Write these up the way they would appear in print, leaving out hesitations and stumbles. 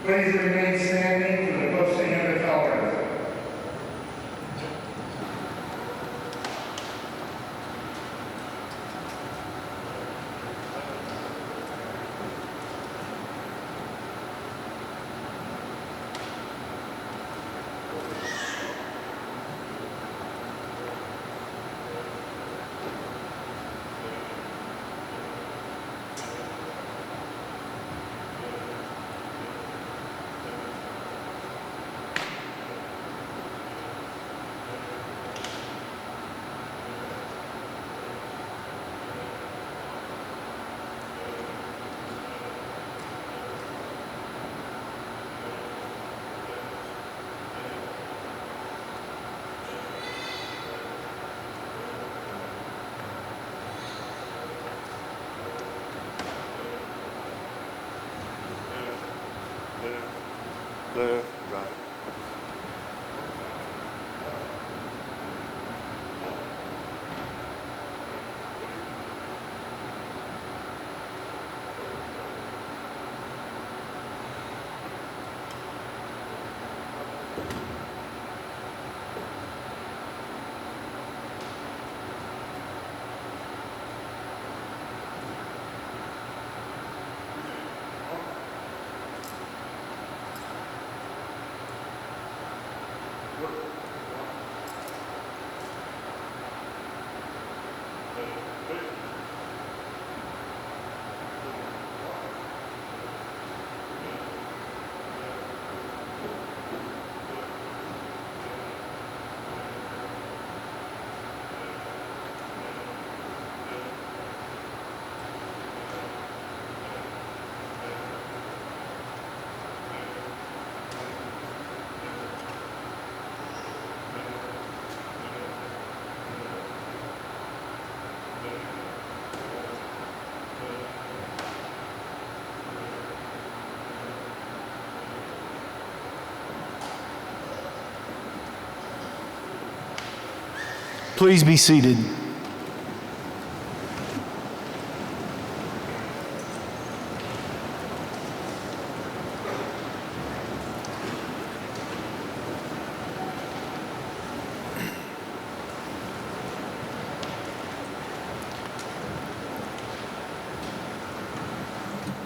Please remain standing for the posting of the colors. Left, right. Please be seated.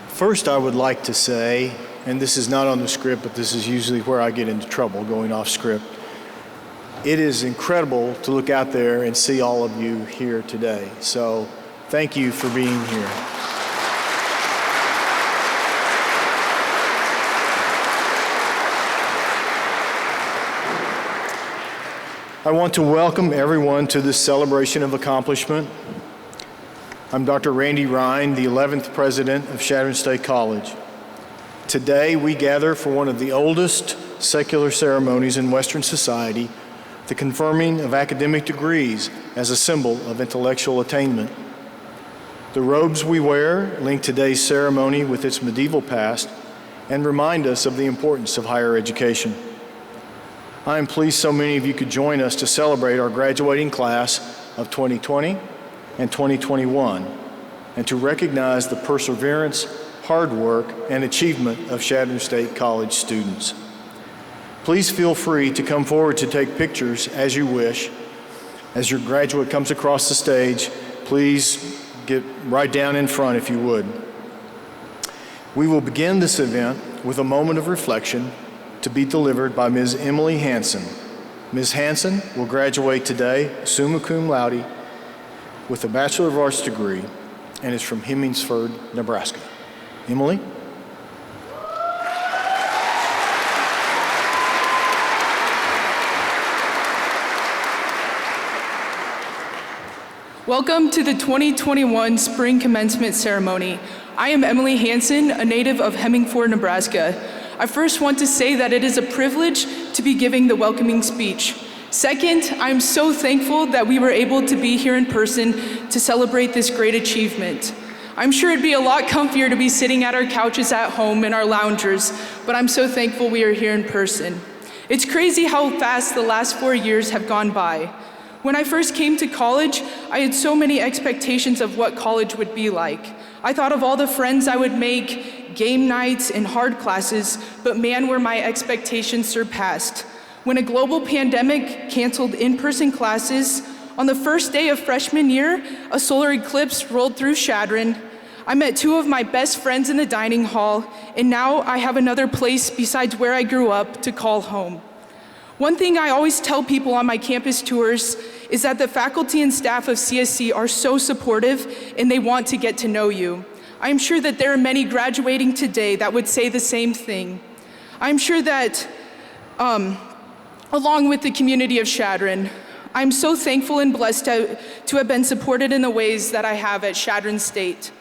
First, I would like to say, and this is not on the script, but this is usually where I get into trouble, going off script. It is incredible to look out there and see all of you here today. So thank you for being here. I want to welcome everyone to this celebration of accomplishment. I'm Dr. Randy Ryan, the 11th president of Chadron State College. Today we gather for one of the oldest secular ceremonies in Western society, the conferring of academic degrees as a symbol of intellectual attainment. The robes we wear link today's ceremony with its medieval past and remind us of the importance of higher education. I am pleased so many of you could join us to celebrate our graduating class of 2020 and 2021, and to recognize the perseverance, hard work, and achievement of Chadron State College students. Please feel free to come forward to take pictures as you wish. As your graduate comes across the stage, please get right down in front if you would. We will begin this event with a moment of reflection to be delivered by Ms. Emily Hanson. Ms. Hanson will graduate today, summa cum laude, with a Bachelor of Arts degree, and is from Hemingsford, Nebraska. Emily? Welcome to the 2021 Spring Commencement Ceremony. I am Emily Hanson, a native of Hemingsford, Nebraska. I first want to say that it is a privilege to be giving the welcoming speech. Second, I'm so thankful that we were able to be here in person to celebrate this great achievement. I'm sure it'd be a lot comfier to be sitting at our couches at home in our loungers, but I'm so thankful we are here in person. It's crazy how fast the last 4 years have gone by. When I first came to college, I had so many expectations of what college would be like. I thought of all the friends I would make, game nights, and hard classes, but man, were my expectations surpassed. When a global pandemic canceled in-person classes, on the first day of freshman year, a solar eclipse rolled through Chadron. I met two of my best friends in the dining hall, and now I have another place besides where I grew up to call home. One thing I always tell people on my campus tours is that the faculty and staff of CSC are so supportive and they want to get to know you. I'm sure that there are many graduating today that would say the same thing. I'm sure that, along with the community of Chadron, I'm so thankful and blessed to have been supported in the ways that I have at Chadron State.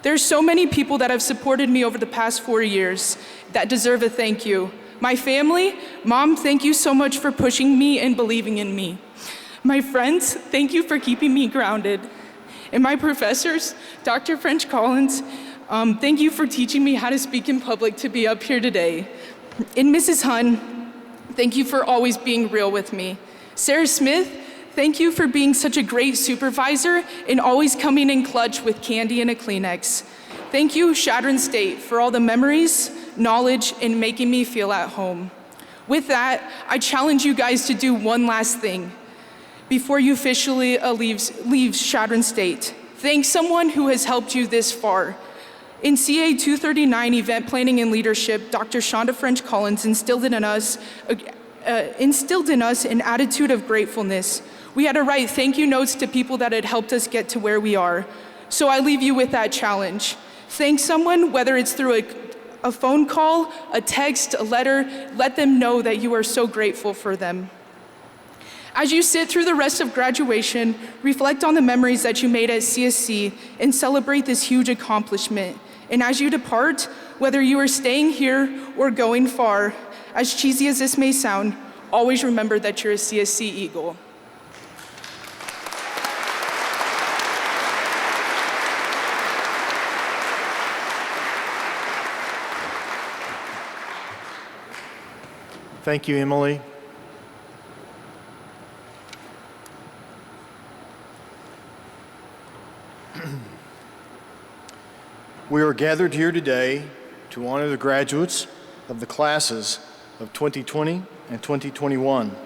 There's so many people that have supported me over the past 4 years that deserve a thank you. My family, Mom, thank you so much for pushing me and believing in me. My friends, thank you for keeping me grounded. And my professors, Dr. French Collins, thank you for teaching me how to speak in public to be up here today. And Mrs. Hun, thank you for always being real with me. Sarah Smith, thank you for being such a great supervisor and always coming in clutch with candy and a Kleenex. Thank you, Chadron State, for all the memories, knowledge, and making me feel at home. With that, I challenge you guys to do one last thing before you officially leave Chadron State. Thank someone who has helped you this far. In CA 239 Event Planning and Leadership, Dr. Shonda French Collins instilled in us an attitude of gratefulness. We had to write thank you notes to people that had helped us get to where we are. So I leave you with that challenge. Thank someone, whether it's through a phone call, a text, a letter, let them know that you are so grateful for them. As you sit through the rest of graduation, reflect on the memories that you made at CSC and celebrate this huge accomplishment. And as you depart, whether you are staying here or going far, as cheesy as this may sound, always remember that you're a CSC Eagle. Thank you, Emily. We are gathered here today to honor the graduates of the classes of 2020 and 2021.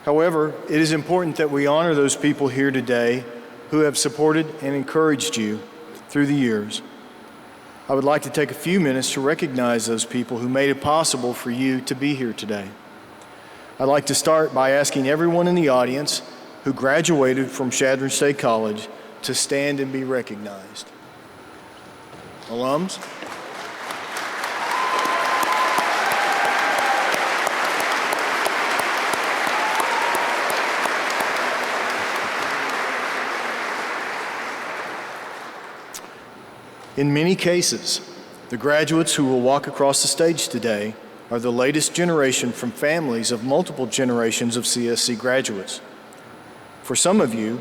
However, it is important that we honor those people here today who have supported and encouraged you through the years. I would like to take a few minutes to recognize those people who made it possible for you to be here today. I'd like to start by asking everyone in the audience who graduated from Chadron State College to stand and be recognized. Alums. In many cases, the graduates who will walk across the stage today are the latest generation from families of multiple generations of CSC graduates. For some of you,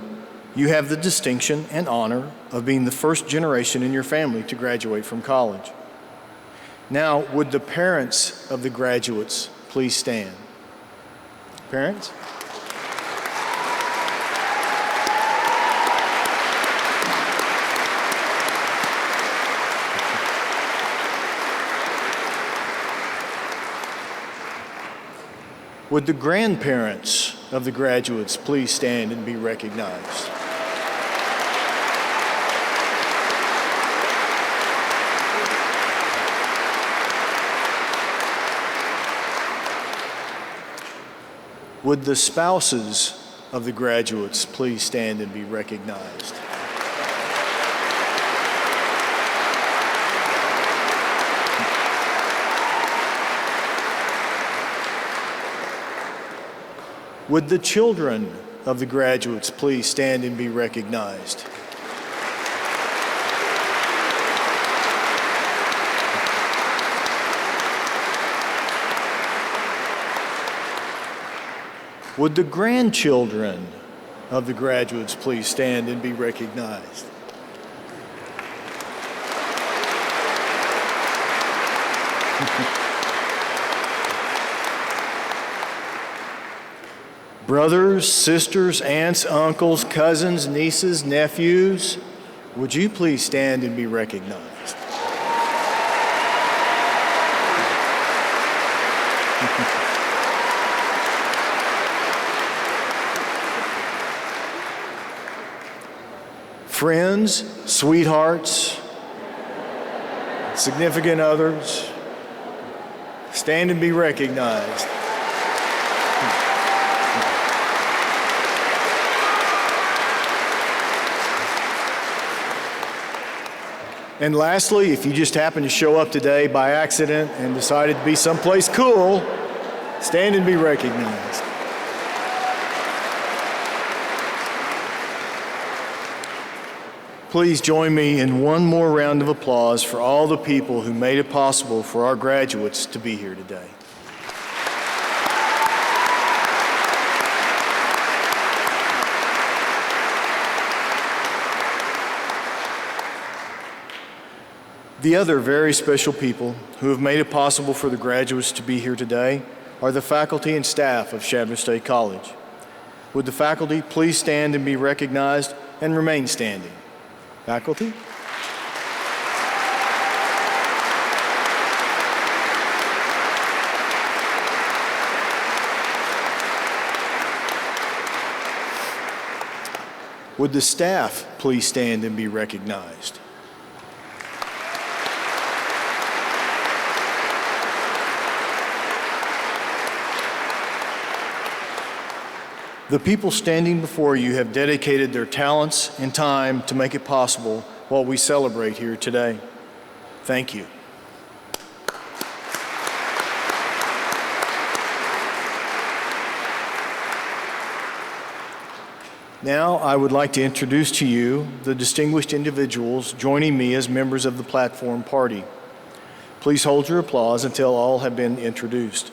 you have the distinction and honor of being the first generation in your family to graduate from college. Now, would the parents of the graduates please stand? Parents? Would the grandparents of the graduates please stand and be recognized? Would the spouses of the graduates please stand and be recognized? Would the children of the graduates please stand and be recognized? Would the grandchildren of the graduates please stand and be recognized? Brothers, sisters, aunts, uncles, cousins, nieces, nephews, would you please stand and be recognized? Friends, sweethearts, significant others, stand and be recognized. And lastly, if you just happen to show up today by accident and decided to be someplace cool, stand and be recognized. Please join me in one more round of applause for all the people who made it possible for our graduates to be here today. The other very special people who have made it possible for the graduates to be here today are the faculty and staff of Chadron State College. Would the faculty please stand and be recognized and remain standing? Faculty? Would the staff please stand and be recognized? The people standing before you have dedicated their talents and time to make it possible while we celebrate here today. Thank you. Now, I would like to introduce to you the distinguished individuals joining me as members of the platform party. Please hold your applause until all have been introduced.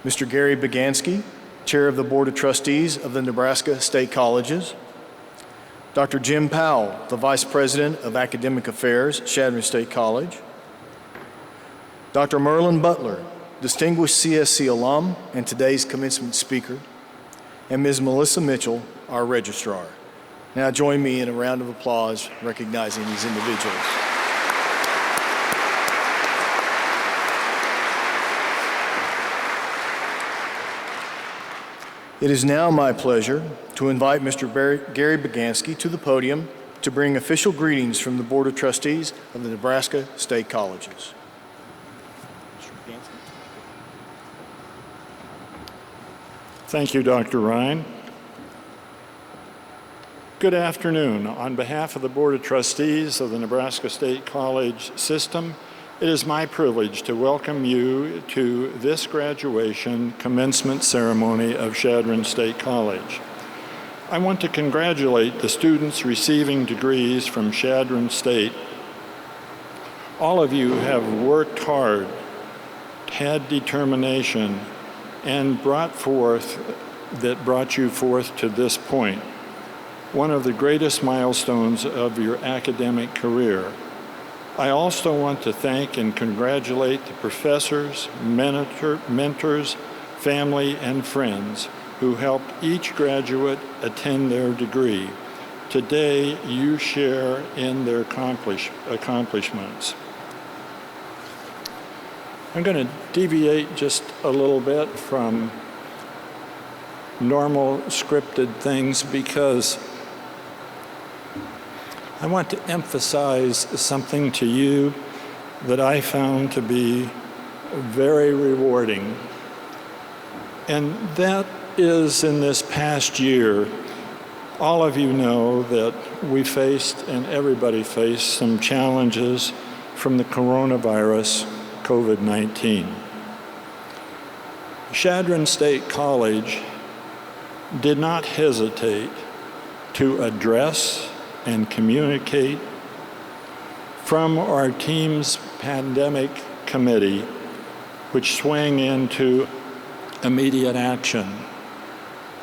Mr. Gary Bagansky, Chair of the Board of Trustees of the Nebraska State Colleges. Dr. Jim Powell, the Vice President of Academic Affairs, Chadron State College. Dr. Merlin Butler, distinguished CSC alum and today's commencement speaker. And Ms. Melissa Mitchell, our registrar. Now join me in a round of applause recognizing these individuals. It is now my pleasure to invite Mr. Gary Bagansky to the podium to bring official greetings from the Board of Trustees of the Nebraska State Colleges. Thank you, Dr. Ryan. Good afternoon. On behalf of the Board of Trustees of the Nebraska State College system, it is my privilege to welcome you to this graduation commencement ceremony of Chadron State College. I want to congratulate the students receiving degrees from Chadron State. All of you have worked hard, had determination, and brought you forth to this point, one of the greatest milestones of your academic career. I also want to thank and congratulate the professors, mentors, family, and friends who helped each graduate attend their degree. Today, you share in their accomplishments. I'm going to deviate just a little bit from normal scripted things because I want to emphasize something to you that I found to be very rewarding. And that is, in this past year, all of you know that we faced, and everybody faced, some challenges from the coronavirus, COVID-19. Chadron State College did not hesitate to address and communicate from our team's pandemic committee, which swung into immediate action,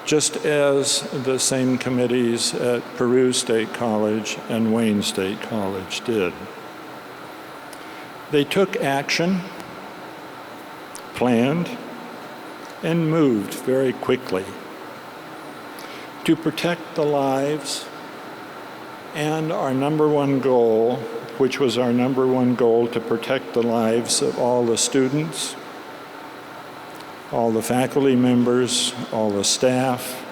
just as the same committees at Peru State College and Wayne State College did. They took action, planned, and moved very quickly to protect the lives and our number one goal, which was our number one goal, to protect the lives of all the students, all the faculty members, all the staff,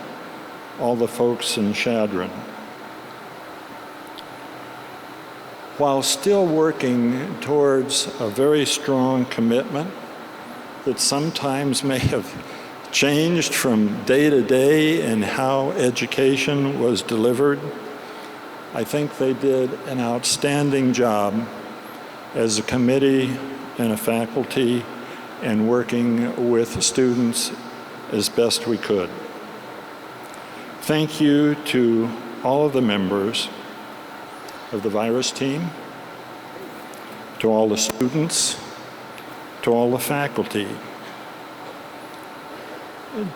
all the folks in Chadron. While still working towards a very strong commitment that sometimes may have changed from day to day in how education was delivered, I think they did an outstanding job as a committee and a faculty and working with students as best we could. Thank you to all of the members of the virus team, to all the students, to all the faculty,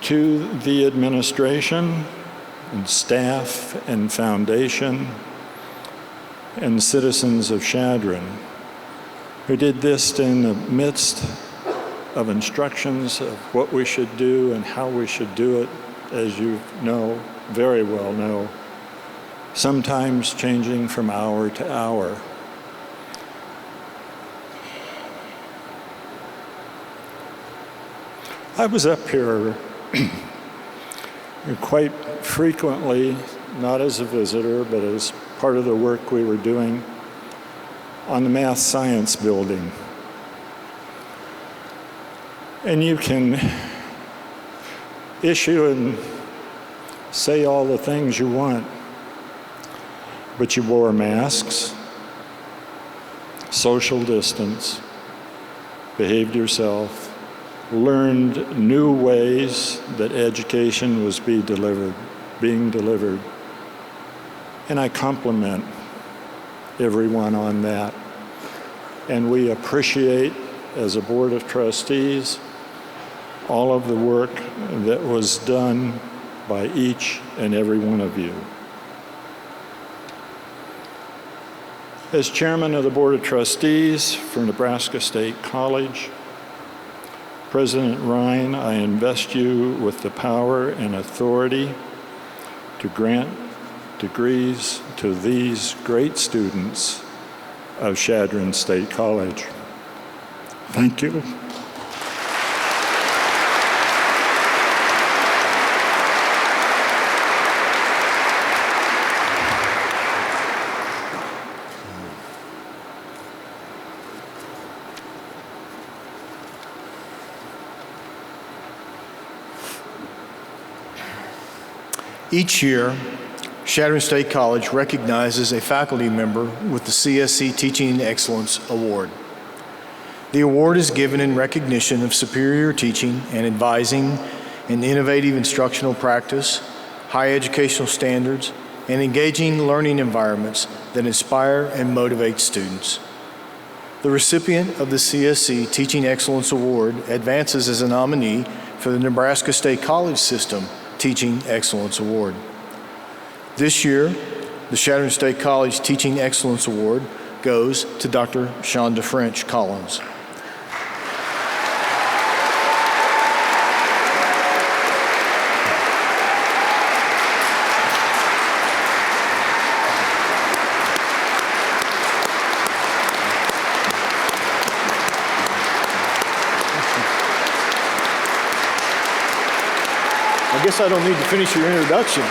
to the administration and staff and foundation and citizens of Chadron who did this in the midst of instructions of what we should do and how we should do it, as you know, very well know, sometimes changing from hour to hour. I was up here quite frequently, not as a visitor, but as part of the work we were doing on the Math Science Building. And you can issue and say all the things you want, but you wore masks, social distance, behaved yourself, learned new ways that education was being delivered. And I compliment everyone on that. And we appreciate, as a Board of Trustees, all of the work that was done by each and every one of you. As Chairman of the Board of Trustees for Nebraska State College, President Ryan, I invest you with the power and authority to grant degrees to these great students of Chadron State College. Thank you. Each year, Chadron State College recognizes a faculty member with the CSC Teaching Excellence Award. The award is given in recognition of superior teaching and advising and innovative instructional practice, high educational standards, and engaging learning environments that inspire and motivate students. The recipient of the CSC Teaching Excellence Award advances as a nominee for the Nebraska State College System Teaching Excellence Award. This year, the Chadron State College Teaching Excellence Award goes to Dr. Shonda French Collins. I guess I don't need to finish your introduction.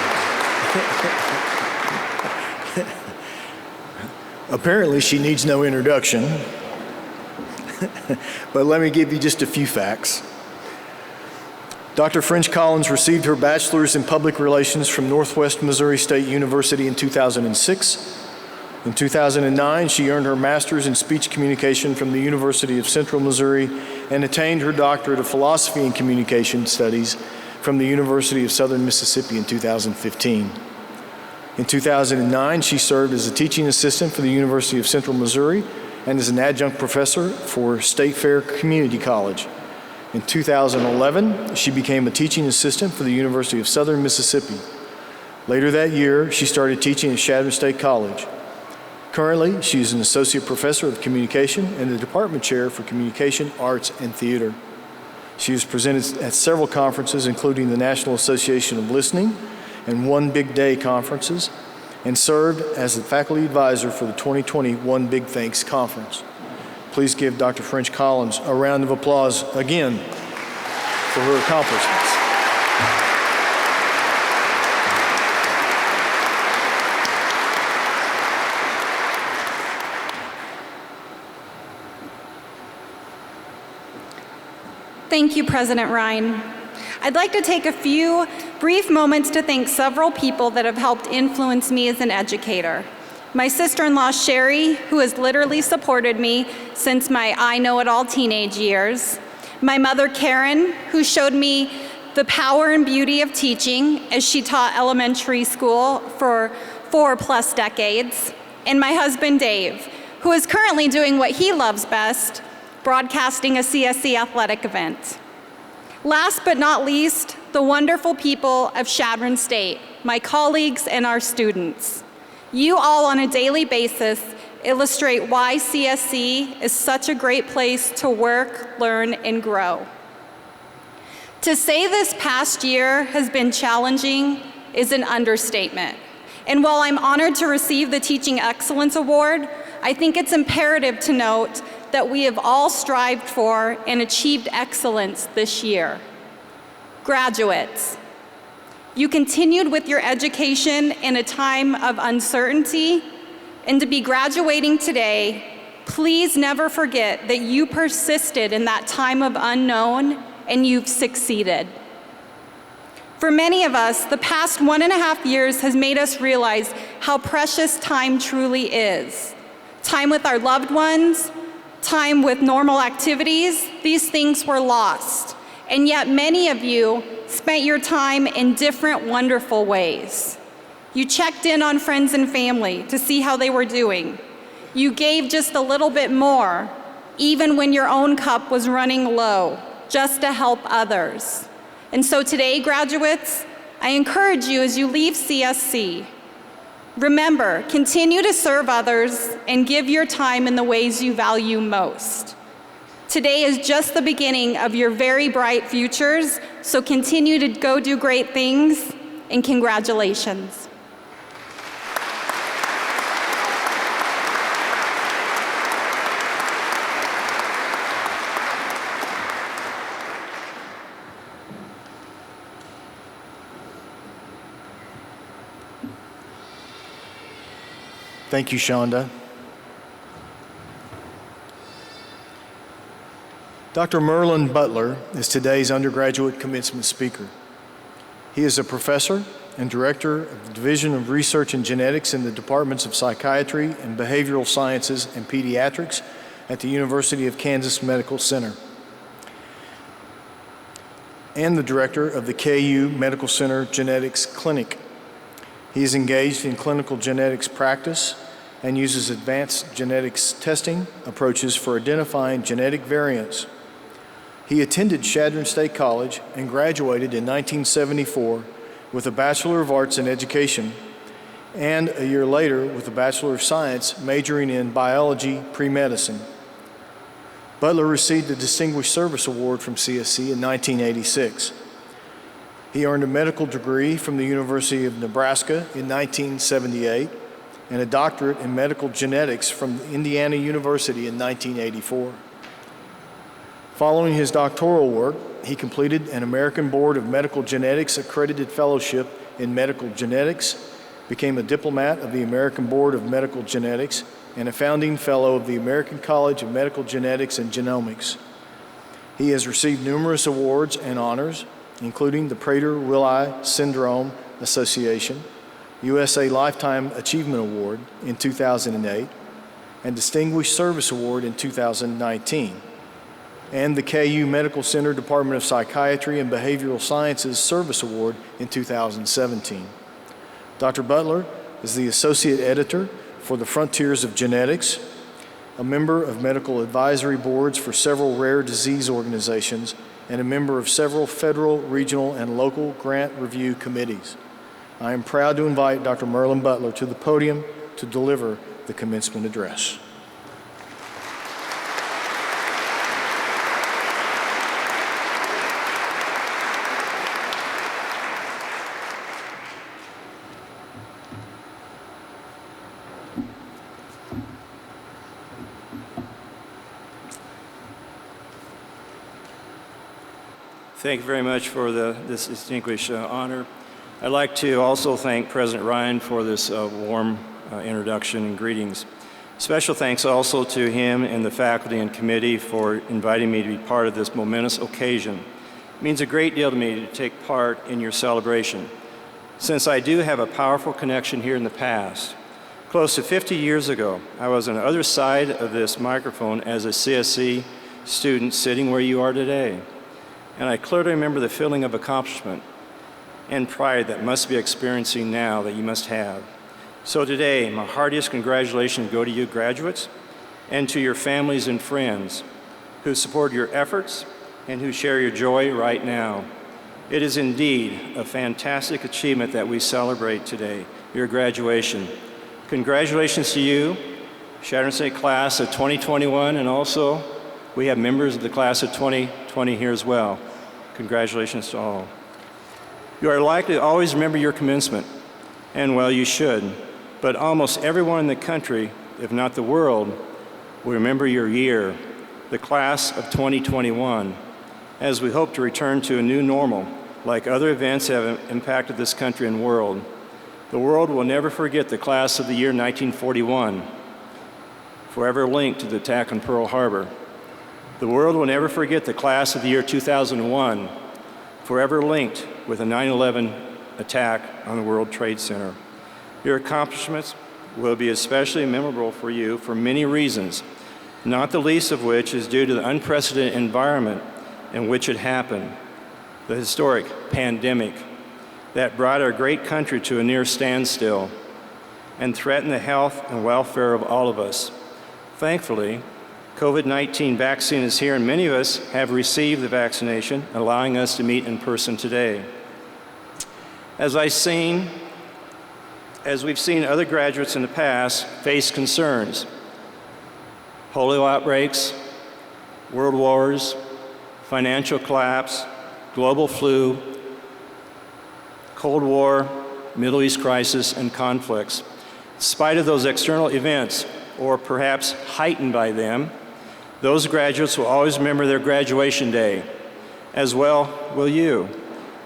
Apparently, she needs no introduction. But let me give you just a few facts. Dr. French Collins received her bachelor's in public relations from Northwest Missouri State University in 2006. In 2009, she earned her master's in speech communication from the University of Central Missouri and attained her doctorate of philosophy and communication studies from the University of Southern Mississippi in 2015. In 2009, she served as a teaching assistant for the University of Central Missouri and as an adjunct professor for State Fair Community College. In 2011, she became a teaching assistant for the University of Southern Mississippi. Later that year, she started teaching at Chadron State College. Currently, she is an associate professor of communication and the department chair for communication, arts, and theater. She has presented at several conferences, including the National Association of Listening and One Big Day conferences, and served as the faculty advisor for the 2020 One Big Thanks conference. Please give Dr. French Collins a round of applause again. for her accomplishments. Thank you, President Ryan. I'd like to take a few brief moments to thank several people that have helped influence me as an educator. My sister-in-law, Sherry, who has literally supported me since my I know-it-all teenage years. My mother, Karen, who showed me the power and beauty of teaching as she taught elementary school for 4+ decades. And my husband, Dave, who is currently doing what he loves best, broadcasting a CSC athletic event. Last but not least, the wonderful people of Chadron State, my colleagues and our students. You all on a daily basis illustrate why CSC is such a great place to work, learn, and grow. To say this past year has been challenging is an understatement. And while I'm honored to receive the Teaching Excellence Award, I think it's imperative to note that we have all strived for and achieved excellence this year. Graduates, you continued with your education in a time of uncertainty, and to be graduating today, please never forget that you persisted in that time of unknown and you've succeeded. For many of us, the past 1.5 years has made us realize how precious time truly is. Time with our loved ones, time with normal activities, these things were lost. And yet many of you spent your time in different wonderful ways. You checked in on friends and family to see how they were doing. You gave just a little bit more, even when your own cup was running low, just to help others. And so today, graduates, I encourage you as you leave CSC, remember, continue to serve others and give your time in the ways you value most. Today is just the beginning of your very bright futures, so continue to go do great things, and congratulations. Thank you, Shonda. Dr. Merlin Butler is today's undergraduate commencement speaker. He is a professor and director of the Division of Research and Genetics in the Departments of Psychiatry and Behavioral Sciences and Pediatrics at the University of Kansas Medical Center, and the director of the KU Medical Center Genetics Clinic. He is engaged in clinical genetics practice and uses advanced genetics testing approaches for identifying genetic variants. He attended Chadron State College and graduated in 1974 with a Bachelor of Arts in Education, and a year later with a Bachelor of Science majoring in Biology Pre-Medicine. Butler received the Distinguished Service Award from CSC in 1986. He earned a medical degree from the University of Nebraska in 1978 and a doctorate in medical genetics from Indiana University in 1984. Following his doctoral work, he completed an American Board of Medical Genetics accredited fellowship in medical genetics, became a diplomat of the American Board of Medical Genetics, and a founding fellow of the American College of Medical Genetics and Genomics. He has received numerous awards and honors, including the Prader-Willi Syndrome Association, USA Lifetime Achievement Award in 2008, and Distinguished Service Award in 2019, and the KU Medical Center Department of Psychiatry and Behavioral Sciences Service Award in 2017. Dr. Butler is the Associate Editor for the Frontiers of Genetics, a member of medical advisory boards for several rare disease organizations, and a member of several federal, regional, and local grant review committees. I am proud to invite Dr. Merlin Butler to the podium to deliver the commencement address. Thank you very much for this distinguished honor. I'd like to also thank President Ryan for this warm introduction and greetings. Special thanks also to him and the faculty and committee for inviting me to be part of this momentous occasion. It means a great deal to me to take part in your celebration, since I do have a powerful connection here in the past. Close to 50 years ago, I was on the other side of this microphone as a CSC student sitting where you are today. And I clearly remember the feeling of accomplishment and pride that must be experiencing now that you must have. So today, my heartiest congratulations go to you graduates and to your families and friends who support your efforts and who share your joy right now. It is indeed a fantastic achievement that we celebrate today, your graduation. Congratulations to you, Chadron State class of 2021, and also we have members of the class of 2020 here as well. Congratulations to all. You are likely to always remember your commencement, and well, you should, but almost everyone in the country, if not the world, will remember your year, the class of 2021, as we hope to return to a new normal, like other events have impacted this country and world. The world will never forget the class of the year 1941, forever linked to the attack on Pearl Harbor. The world will never forget the class of the year 2001, forever linked with the 9/11 attack on the World Trade Center. Your accomplishments will be especially memorable for you for many reasons, not the least of which is due to the unprecedented environment in which it happened, the historic pandemic that brought our great country to a near standstill and threatened the health and welfare of all of us. Thankfully, COVID-19 vaccine is here and many of us have received the vaccination, allowing us to meet in person today. As we've seen other graduates in the past face concerns, polio outbreaks, world wars, financial collapse, global flu, Cold War, Middle East crisis, and conflicts. In spite of those external events, or perhaps heightened by them, those graduates will always remember their graduation day. As well will you.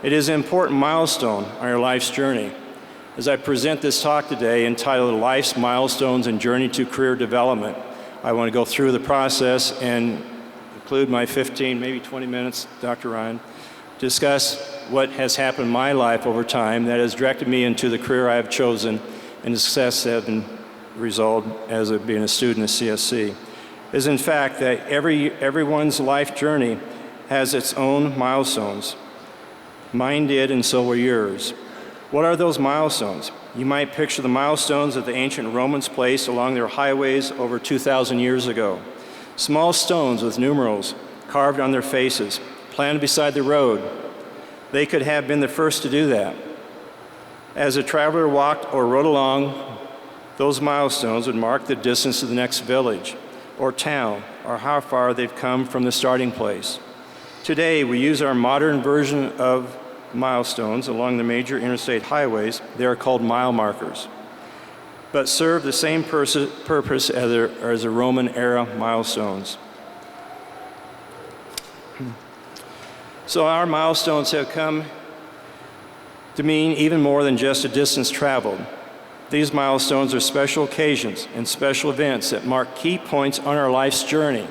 It is an important milestone on your life's journey. As I present this talk today entitled Life's Milestones and Journey to Career Development, I want to go through the process and include my 15, maybe 20 minutes, Dr. Ryan, discuss what has happened in my life over time that has directed me into the career I have chosen and the success that has been resulted as being a student at CSC. Is in fact that everyone's life journey has its own milestones. Mine did, and so will yours. What are those milestones? You might picture the milestones that the ancient Romans placed along their highways over 2,000 years ago. Small stones with numerals carved on their faces, planted beside the road. They could have been the first to do that. As a traveler walked or rode along, those milestones would mark the distance to the next village or town, or how far they've come from the starting place. Today, we use our modern version of milestones along the major interstate highways. They are called mile markers, but serve the same purpose as the Roman-era milestones. So our milestones have come to mean even more than just a distance traveled. These milestones are special occasions and special events that mark key points on our life's journey.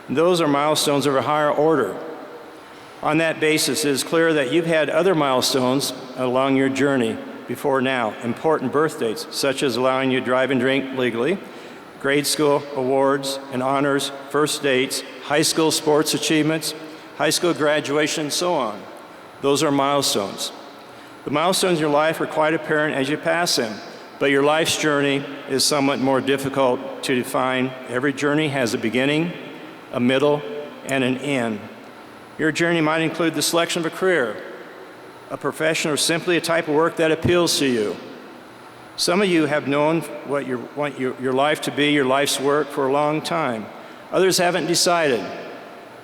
And those are milestones of a higher order. On that basis, it is clear that you've had other milestones along your journey before now, important birth dates, such as allowing you to drive and drink legally, grade school awards and honors, first dates, high school sports achievements, high school graduation, and so on. Those are milestones. The milestones in your life are quite apparent as you pass them, but your life's journey is somewhat more difficult to define. Every journey has a beginning, a middle, and an end. Your journey might include the selection of a career, a profession, or simply a type of work that appeals to you. Some of you have known what you want your life to be, your life's work, for a long time. Others haven't decided,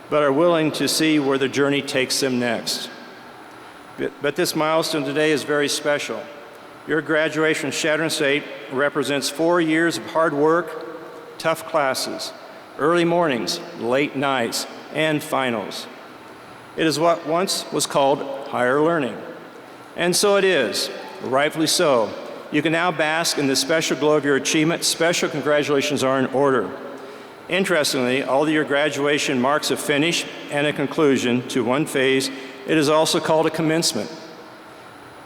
but are willing to see where the journey takes them next. But this milestone today is very special. Your graduation from Chadron State represents 4 years of hard work, tough classes, early mornings, late nights, and finals. It is what once was called higher learning. And so it is, rightfully so. You can now bask in the special glow of your achievement. Special congratulations are in order. Interestingly, although your graduation marks a finish and a conclusion to one phase, it is also called a commencement.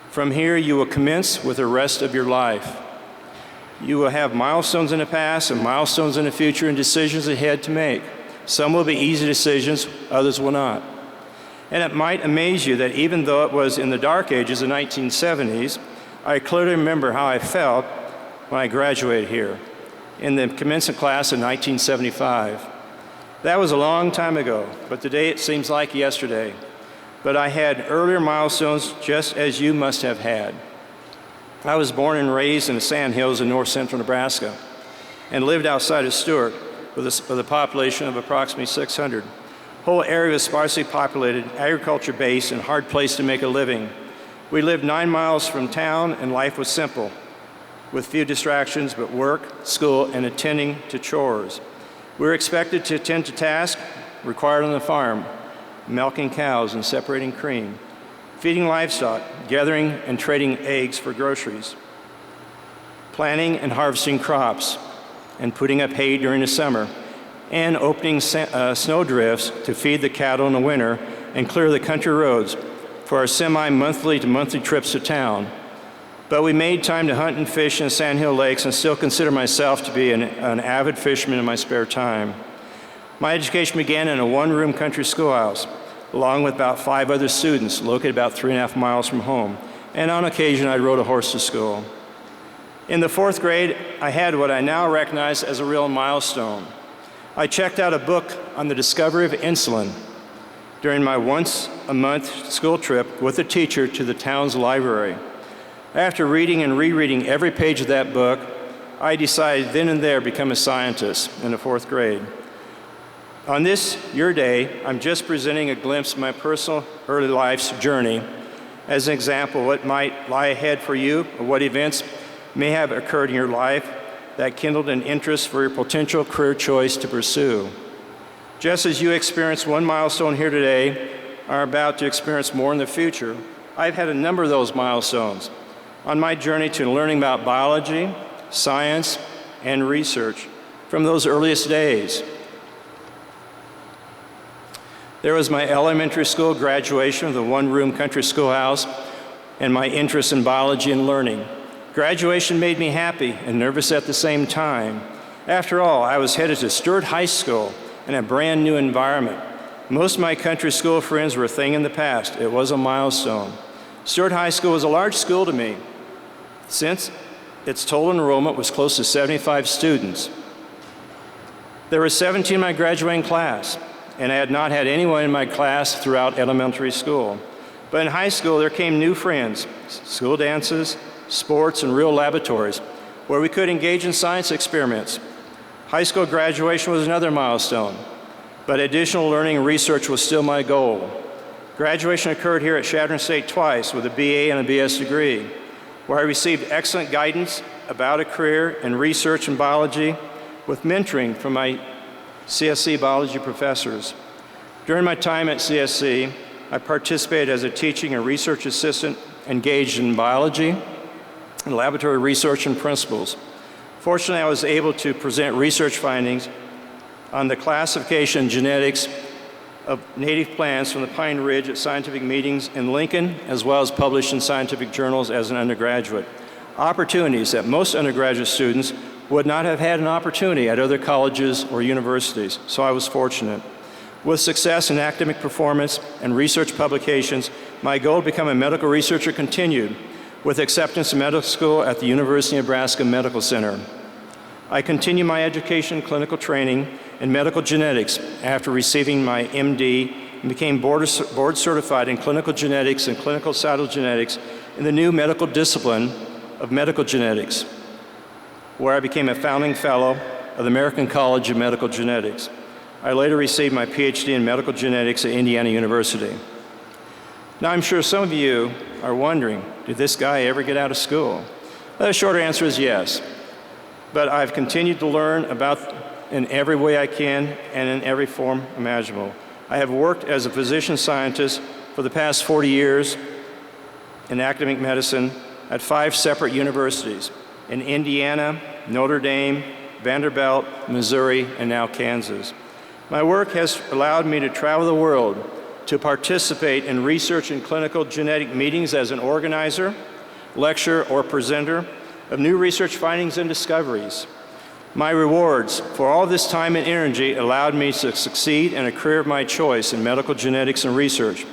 From here, you will commence with the rest of your life. You will have milestones in the past and milestones in the future and decisions ahead to make. Some will be easy decisions, others will not. And it might amaze you that even though it was in the dark ages of the 1970s, I clearly remember how I felt when I graduated here in the commencement class in 1975. That was a long time ago, but today it seems like yesterday. But I had earlier milestones just as you must have had. I was born and raised in the Sandhills in north central Nebraska and lived outside of Stewart with a population of approximately 600. The whole area was sparsely populated, agriculture-based, and hard place to make a living. We lived 9 miles from town, and life was simple, with few distractions but work, school, and attending to chores. We were expected to attend to tasks required on the farm, milking cows and separating cream, feeding livestock, gathering and trading eggs for groceries, planting and harvesting crops, and putting up hay during the summer, and opening snow drifts to feed the cattle in the winter and clear the country roads for our semi-monthly to monthly trips to town. But we made time to hunt and fish in Sandhill Lakes and still consider myself to be an avid fisherman in my spare time. My education began in a one-room country schoolhouse, along with about 5 other students located about 3.5 miles from home. And on occasion, I rode a horse to school. In the 4th grade, I had what I now recognize as a real milestone. I checked out a book on the discovery of insulin during my once-a-month school trip with a teacher to the town's library. After reading and rereading every page of that book, I decided then and there to become a scientist in the 4th grade. On this, your day, I'm just presenting a glimpse of my personal early life's journey as an example of what might lie ahead for you or what events may have occurred in your life that kindled an interest for your potential career choice to pursue. Just as you experienced one milestone here today, are about to experience more in the future, I've had a number of those milestones on my journey to learning about biology, science, and research from those earliest days. There was my elementary school graduation of the one-room country schoolhouse and my interest in biology and learning. Graduation made me happy and nervous at the same time. After all, I was headed to Stewart High School in a brand new environment. Most of my country school friends were a thing in the past. It was a milestone. Stewart High School was a large school to me, since its total enrollment was close to 75 students. There were 17 in my graduating class, and I had not had anyone in my class throughout elementary school. But in high school, there came new friends, school dances, sports, and real laboratories, where we could engage in science experiments. High school graduation was another milestone, but additional learning and research was still my goal. Graduation occurred here at Chadron State twice with a BA and a BS degree, where I received excellent guidance about a career in research and biology with mentoring from my CSC biology professors. During my time at CSC, I participated as a teaching and research assistant engaged in biology and laboratory research and principles. Fortunately, I was able to present research findings on the classification and genetics of native plants from the Pine Ridge at scientific meetings in Lincoln, as well as published in scientific journals as an undergraduate. Opportunities that most undergraduate students would not have had an opportunity at other colleges or universities, so I was fortunate. With success in academic performance and research publications, my goal to become a medical researcher continued, with acceptance to medical school at the University of Nebraska Medical Center. I continued my education and clinical training in medical genetics after receiving my MD and became board certified in clinical genetics and clinical cytogenetics in the new medical discipline of medical genetics, where I became a founding fellow of the American College of Medical Genetics. I later received my PhD in medical genetics at Indiana University. Now, I'm sure some of you are wondering, did this guy ever get out of school? The short answer is yes. But I've continued to learn about in every way I can and in every form imaginable. I have worked as a physician scientist for the past 40 years in academic medicine at 5 separate universities in Indiana, Notre Dame, Vanderbilt, Missouri, and now Kansas. My work has allowed me to travel the world to participate in research and clinical genetic meetings as an organizer, lecturer, or presenter of new research findings and discoveries. My rewards for all this time and energy allowed me to succeed in a career of my choice in medical genetics and research,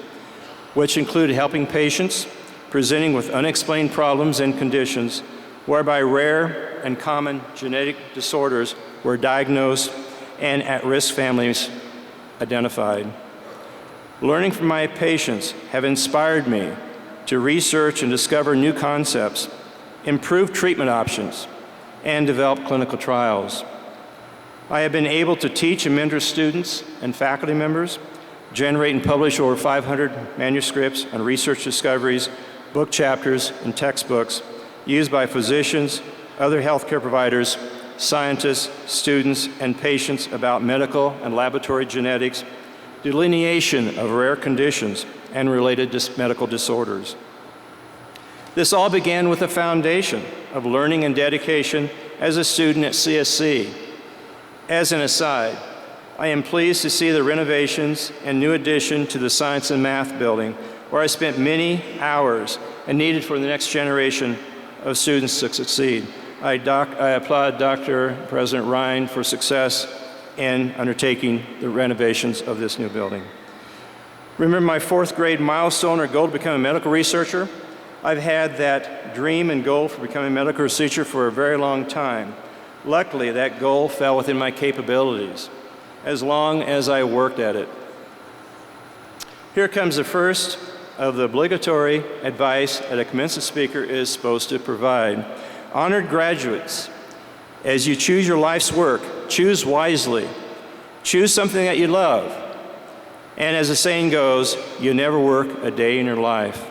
which included helping patients presenting with unexplained problems and conditions whereby rare and common genetic disorders were diagnosed and at-risk families identified. Learning from my patients have inspired me to research and discover new concepts, improve treatment options, and develop clinical trials. I have been able to teach and mentor students and faculty members, generate and publish over 500 manuscripts on research discoveries, book chapters, and textbooks used by physicians, other healthcare providers, scientists, students, and patients about medical and laboratory genetics, delineation of rare conditions, and related medical disorders. This all began with a foundation of learning and dedication as a student at CSC. As an aside, I am pleased to see the renovations and new addition to the Science and Math building, where I spent many hours and needed for the next generation of students to succeed. I applaud Dr. President Ryan for success in undertaking the renovations of this new building. Remember my 4th grade milestone or goal to become a medical researcher? I've had that dream and goal for becoming a medical researcher for a very long time. Luckily, that goal fell within my capabilities, as long as I worked at it. Here comes the first of the obligatory advice that a commencement speaker is supposed to provide. Honored graduates, as you choose your life's work, choose wisely. Choose something that you love. And as the saying goes, you never work a day in your life.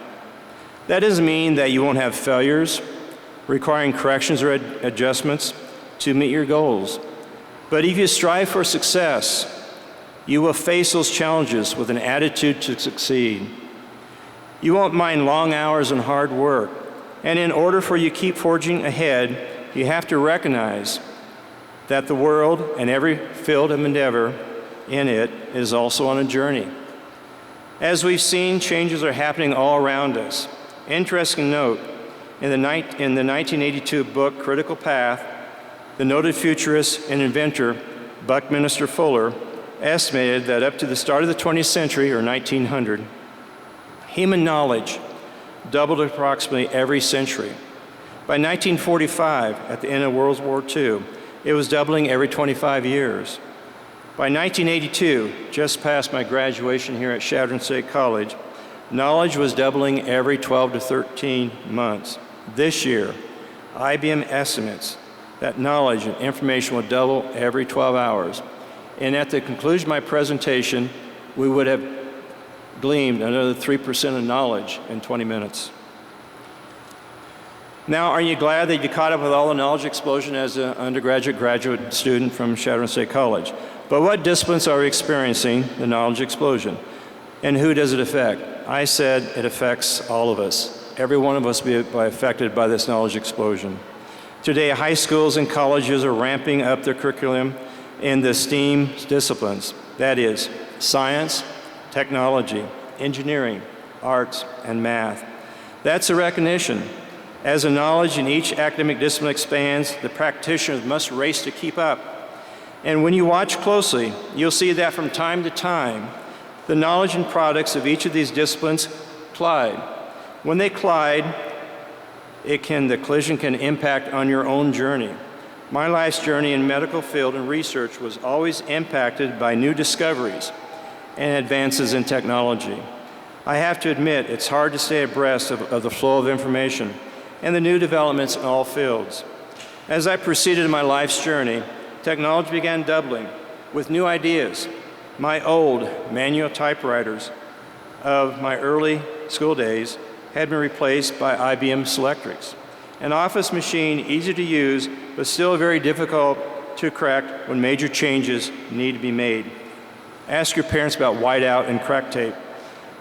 That doesn't mean that you won't have failures requiring corrections or adjustments to meet your goals. But if you strive for success, you will face those challenges with an attitude to succeed. You won't mind long hours and hard work. And in order for you to keep forging ahead, you have to recognize that the world and every field of endeavor in it is also on a journey. As we've seen, changes are happening all around us. Interesting note, in the 1982 book, Critical Path, the noted futurist and inventor Buckminster Fuller estimated that up to the start of the 20th century, or 1900, human knowledge doubled approximately every century. By 1945, at the end of World War II, it was doubling every 25 years. By 1982, just past my graduation here at Chadron State College, knowledge was doubling every 12 to 13 months. This year, IBM estimates that knowledge and information will double every 12 hours. And at the conclusion of my presentation, we would have gleaned another 3% of knowledge in 20 minutes. Now, are you glad that you caught up with all the knowledge explosion as an undergraduate, graduate student from Chadron State College? But what disciplines are we experiencing the knowledge explosion? And who does it affect? I said it affects all of us. Every one of us will be affected by this knowledge explosion. Today, high schools and colleges are ramping up their curriculum in the STEAM disciplines. That is, science, technology, engineering, arts, and math. That's a recognition. As the knowledge in each academic discipline expands, the practitioners must race to keep up. And when you watch closely, you'll see that from time to time, the knowledge and products of each of these disciplines collide. When they collide, the collision can impact on your own journey. My life's journey in medical field and research was always impacted by new discoveries and advances in technology. I have to admit, it's hard to stay abreast of the flow of information and the new developments in all fields. As I proceeded in my life's journey, technology began doubling with new ideas. My old manual typewriters of my early school days had been replaced by IBM Selectrics, an office machine easy to use, but still very difficult to correct when major changes need to be made. Ask your parents about whiteout and crack tape.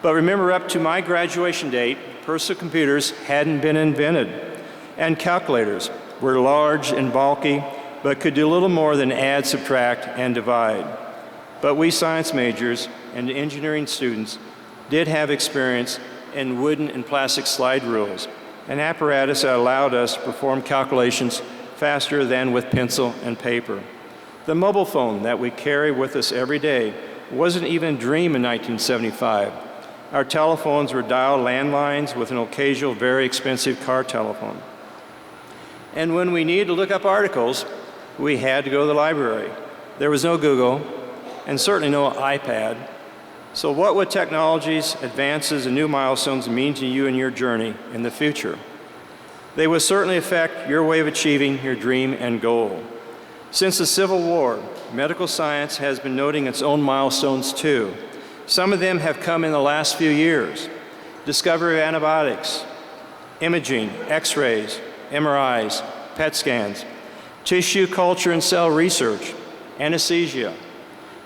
But remember, up to my graduation date, personal computers hadn't been invented, and calculators were large and bulky, but could do little more than add, subtract, and divide. But we science majors and engineering students did have experience in wooden and plastic slide rules, an apparatus that allowed us to perform calculations faster than with pencil and paper. The mobile phone that we carry with us every day wasn't even a dream in 1975. Our telephones were dial landlines with an occasional very expensive car telephone. And when we needed to look up articles, we had to go to the library. There was no Google, and certainly no iPad. So what would technology's advances and new milestones mean to you in your journey in the future? They will certainly affect your way of achieving your dream and goal. Since the Civil War, medical science has been noting its own milestones too. Some of them have come in the last few years. Discovery of antibiotics, imaging, x-rays, MRIs, PET scans, tissue culture and cell research, anesthesia,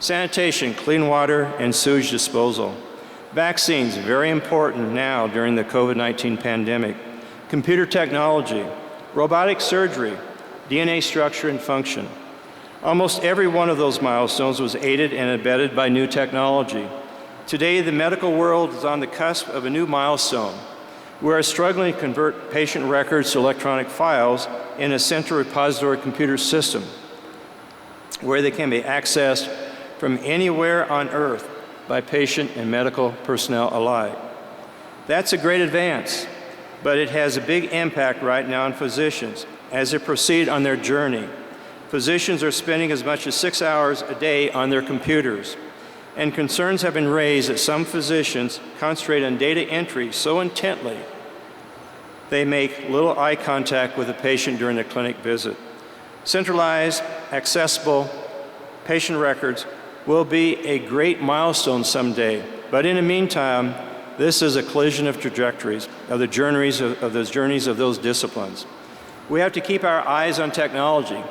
sanitation, clean water, and sewage disposal. Vaccines, very important now during the COVID-19 pandemic. Computer technology, robotic surgery, DNA structure and function. Almost every one of those milestones was aided and abetted by new technology. Today, the medical world is on the cusp of a new milestone. We are struggling to convert patient records to electronic files in a central repository computer system where they can be accessed from anywhere on earth by patient and medical personnel alike. That's a great advance, but it has a big impact right now on physicians as they proceed on their journey. Physicians are spending as much as 6 hours a day on their computers, and concerns have been raised that some physicians concentrate on data entry so intently they make little eye contact with the patient during the clinic visit. Centralized, accessible patient records will be a great milestone someday, but in the meantime, this is a collision of trajectories, of the journeys of those disciplines. We have to keep our eyes on technology,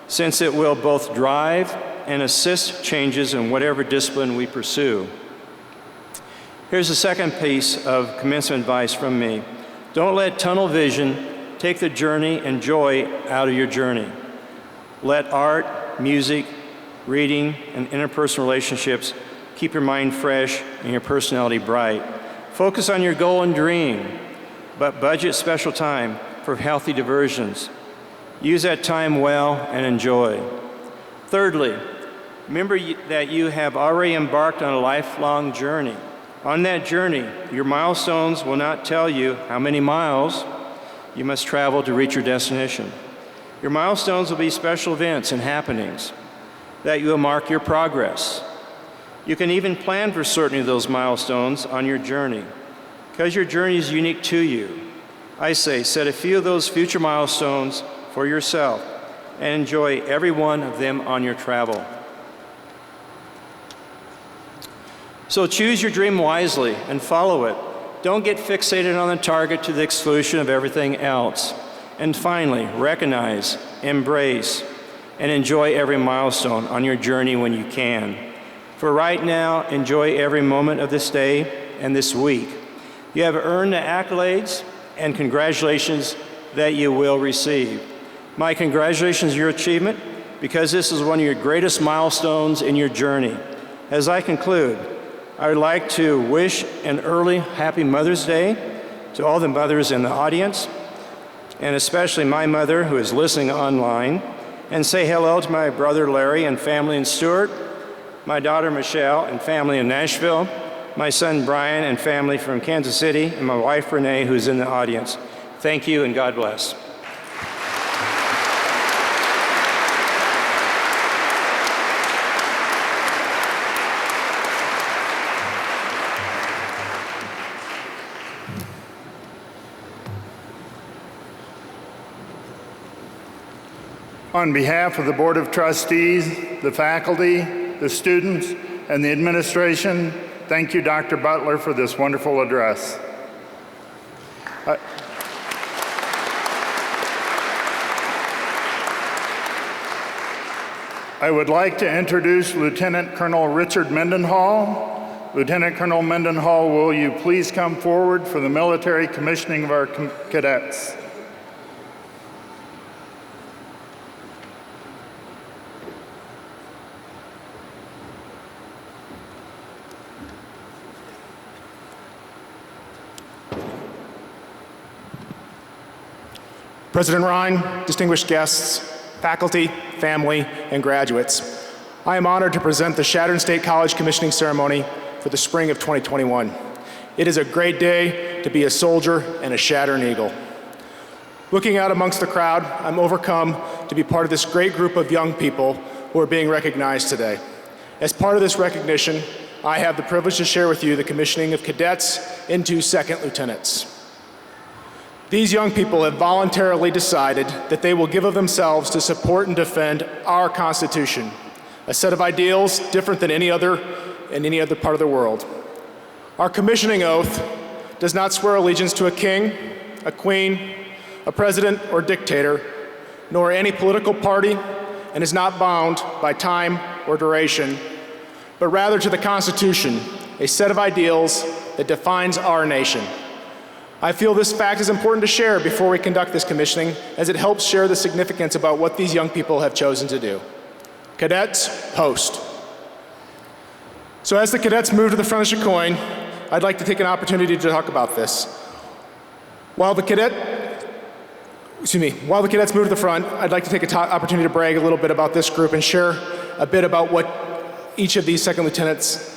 since it will both drive and assist changes in whatever discipline we pursue. Here's the second piece of commencement advice from me. Don't let tunnel vision take the journey and joy out of your journey. Let art, music, reading, and interpersonal relationships keep your mind fresh and your personality bright. Focus on your goal and dream, but budget special time for healthy diversions. Use that time well and enjoy. Thirdly, remember that you have already embarked on a lifelong journey. On that journey, your milestones will not tell you how many miles you must travel to reach your destination. Your milestones will be special events and happenings that will mark your progress. You can even plan for certain of those milestones on your journey, because your journey is unique to you. I say, set a few of those future milestones for yourself and enjoy every one of them on your travel. So choose your dream wisely and follow it. Don't get fixated on the target to the exclusion of everything else. And finally, recognize, embrace, and enjoy every milestone on your journey when you can. For right now, enjoy every moment of this day and this week. You have earned the accolades and congratulations that you will receive. My congratulations on your achievement, because this is one of your greatest milestones in your journey. As I conclude, I would like to wish an early happy Mother's Day to all the mothers in the audience, and especially my mother who is listening online, and say hello to my brother Larry and family in Stewart, my daughter Michelle and family in Nashville, my son Brian and family from Kansas City, and my wife Renee who's in the audience. Thank you and God bless. On behalf of the Board of Trustees, the faculty, the students, and the administration, thank you, Dr. Butler, for this wonderful address. I would like to introduce Lieutenant Colonel Richard Mendenhall. Lieutenant Colonel Mendenhall, will you please come forward for the military commissioning of our cadets? President Ryan, distinguished guests, faculty, family, and graduates, I am honored to present the Chadron State College commissioning ceremony for the spring of 2021. It is a great day to be a soldier and a Chadron Eagle. Looking out amongst the crowd, I'm overcome to be part of this great group of young people who are being recognized today. As part of this recognition, I have the privilege to share with you the commissioning of cadets into second lieutenants. These young people have voluntarily decided that they will give of themselves to support and defend our Constitution, a set of ideals different than any other in any other part of the world. Our commissioning oath does not swear allegiance to a king, a queen, a president or dictator, nor any political party, and is not bound by time or duration, but rather to the Constitution, a set of ideals that defines our nation. I feel this fact is important to share before we conduct this commissioning, as it helps share the significance about what these young people have chosen to do. Cadets, post. So as the cadets move to the front of Chacoin, I'd like to take an opportunity to talk about this. While the cadets move to the front, I'd like to take an opportunity to brag a little bit about this group and share a bit about what each of these second lieutenants.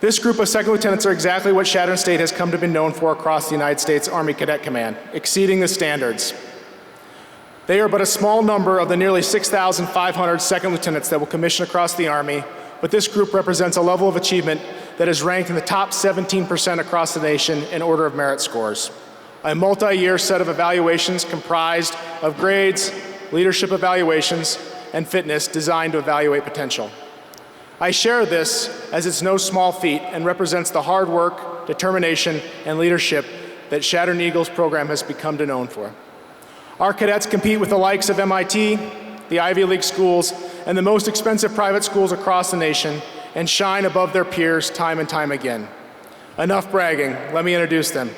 This group of second lieutenants are exactly what Chadron State has come to be known for across the United States Army Cadet Command, exceeding the standards. They are but a small number of the nearly 6,500 second lieutenants that will commission across the Army, but this group represents a level of achievement that is ranked in the top 17% across the nation in order of merit scores. A multi-year set of evaluations comprised of grades, leadership evaluations, and fitness designed to evaluate potential. I share this as it's no small feat and represents the hard work, determination, and leadership that Chadron Eagles program has become known for. Our cadets compete with the likes of MIT, the Ivy League schools, and the most expensive private schools across the nation, and shine above their peers time and time again. Enough bragging, let me introduce them.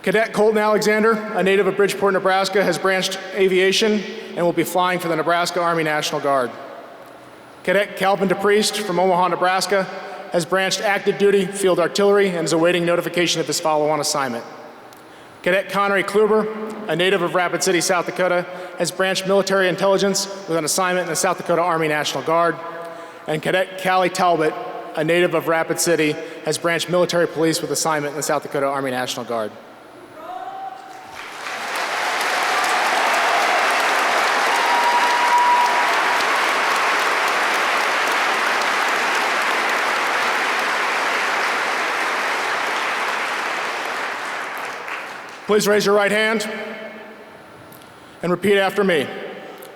Cadet Colton Alexander, a native of Bridgeport, Nebraska, has branched aviation and will be flying for the Nebraska Army National Guard. Cadet Calvin DePriest from Omaha, Nebraska, has branched active duty field artillery and is awaiting notification of his follow-on assignment. Cadet Connery Kluber, a native of Rapid City, South Dakota, has branched military intelligence with an assignment in the South Dakota Army National Guard. And Cadet Callie Talbot, a native of Rapid City, has branched military police with assignment in the South Dakota Army National Guard. Please raise your right hand and repeat after me.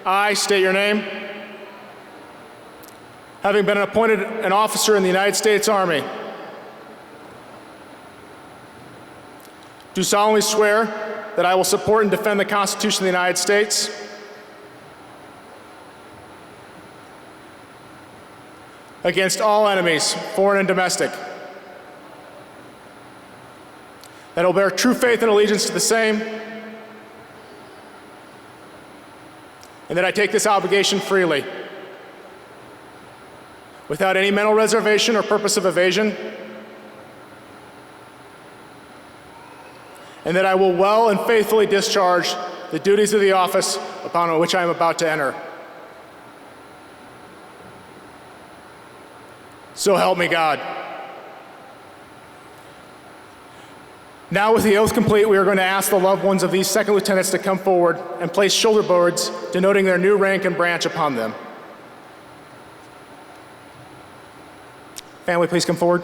I state your name. Having been appointed an officer in the United States Army, do solemnly swear that I will support and defend the Constitution of the United States against all enemies, foreign and domestic, that I will bear true faith and allegiance to the same, and that I take this obligation freely, without any mental reservation or purpose of evasion, and that I will well and faithfully discharge the duties of the office upon which I am about to enter. So help me God. Now, with the oath complete, we are going to ask the loved ones of these second lieutenants to come forward and place shoulder boards denoting their new rank and branch upon them. Family, please come forward.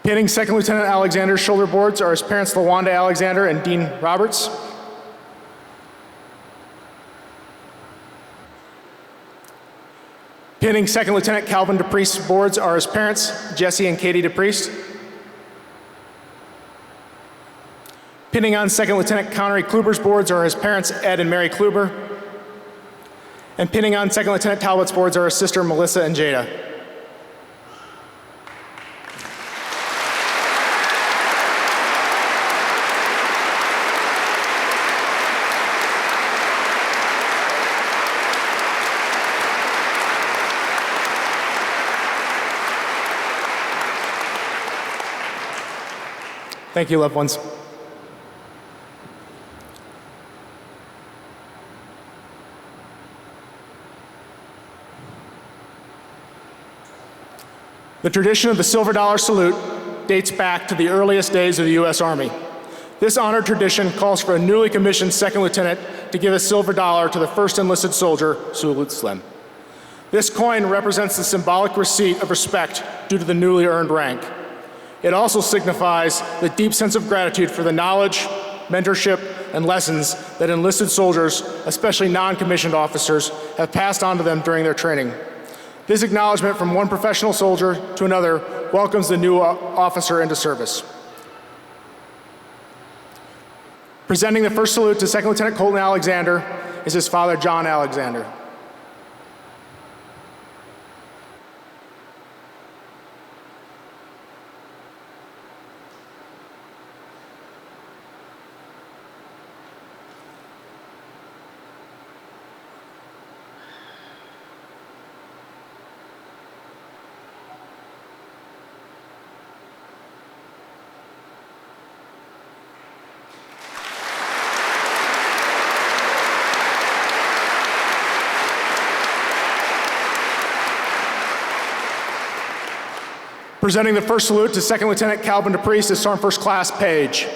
Pinning Second Lieutenant Alexander's shoulder boards are his parents, LaWanda Alexander and Dean Roberts. Pinning Second Lieutenant Calvin DePriest's boards are his parents, Jesse and Katie DePriest. Pinning on Second Lieutenant Connery Kluber's boards are his parents, Ed and Mary Kluber. And pinning on Second Lieutenant Talbot's boards are his sister, Melissa and Jada. Thank you, loved ones. The tradition of the silver dollar salute dates back to the earliest days of the U.S. Army. This honored tradition calls for a newly commissioned second lieutenant to give a silver dollar to the first enlisted soldier who salutes them. This coin represents the symbolic receipt of respect due to the newly earned rank. It also signifies the deep sense of gratitude for the knowledge, mentorship, and lessons that enlisted soldiers, especially non-commissioned officers, have passed on to them during their training. This acknowledgement from one professional soldier to another welcomes the new officer into service. Presenting the first salute to Second Lieutenant Colton Alexander is his father, John Alexander. Presenting the first salute to Second Lieutenant Calvin DePriest is Sergeant First Class Page.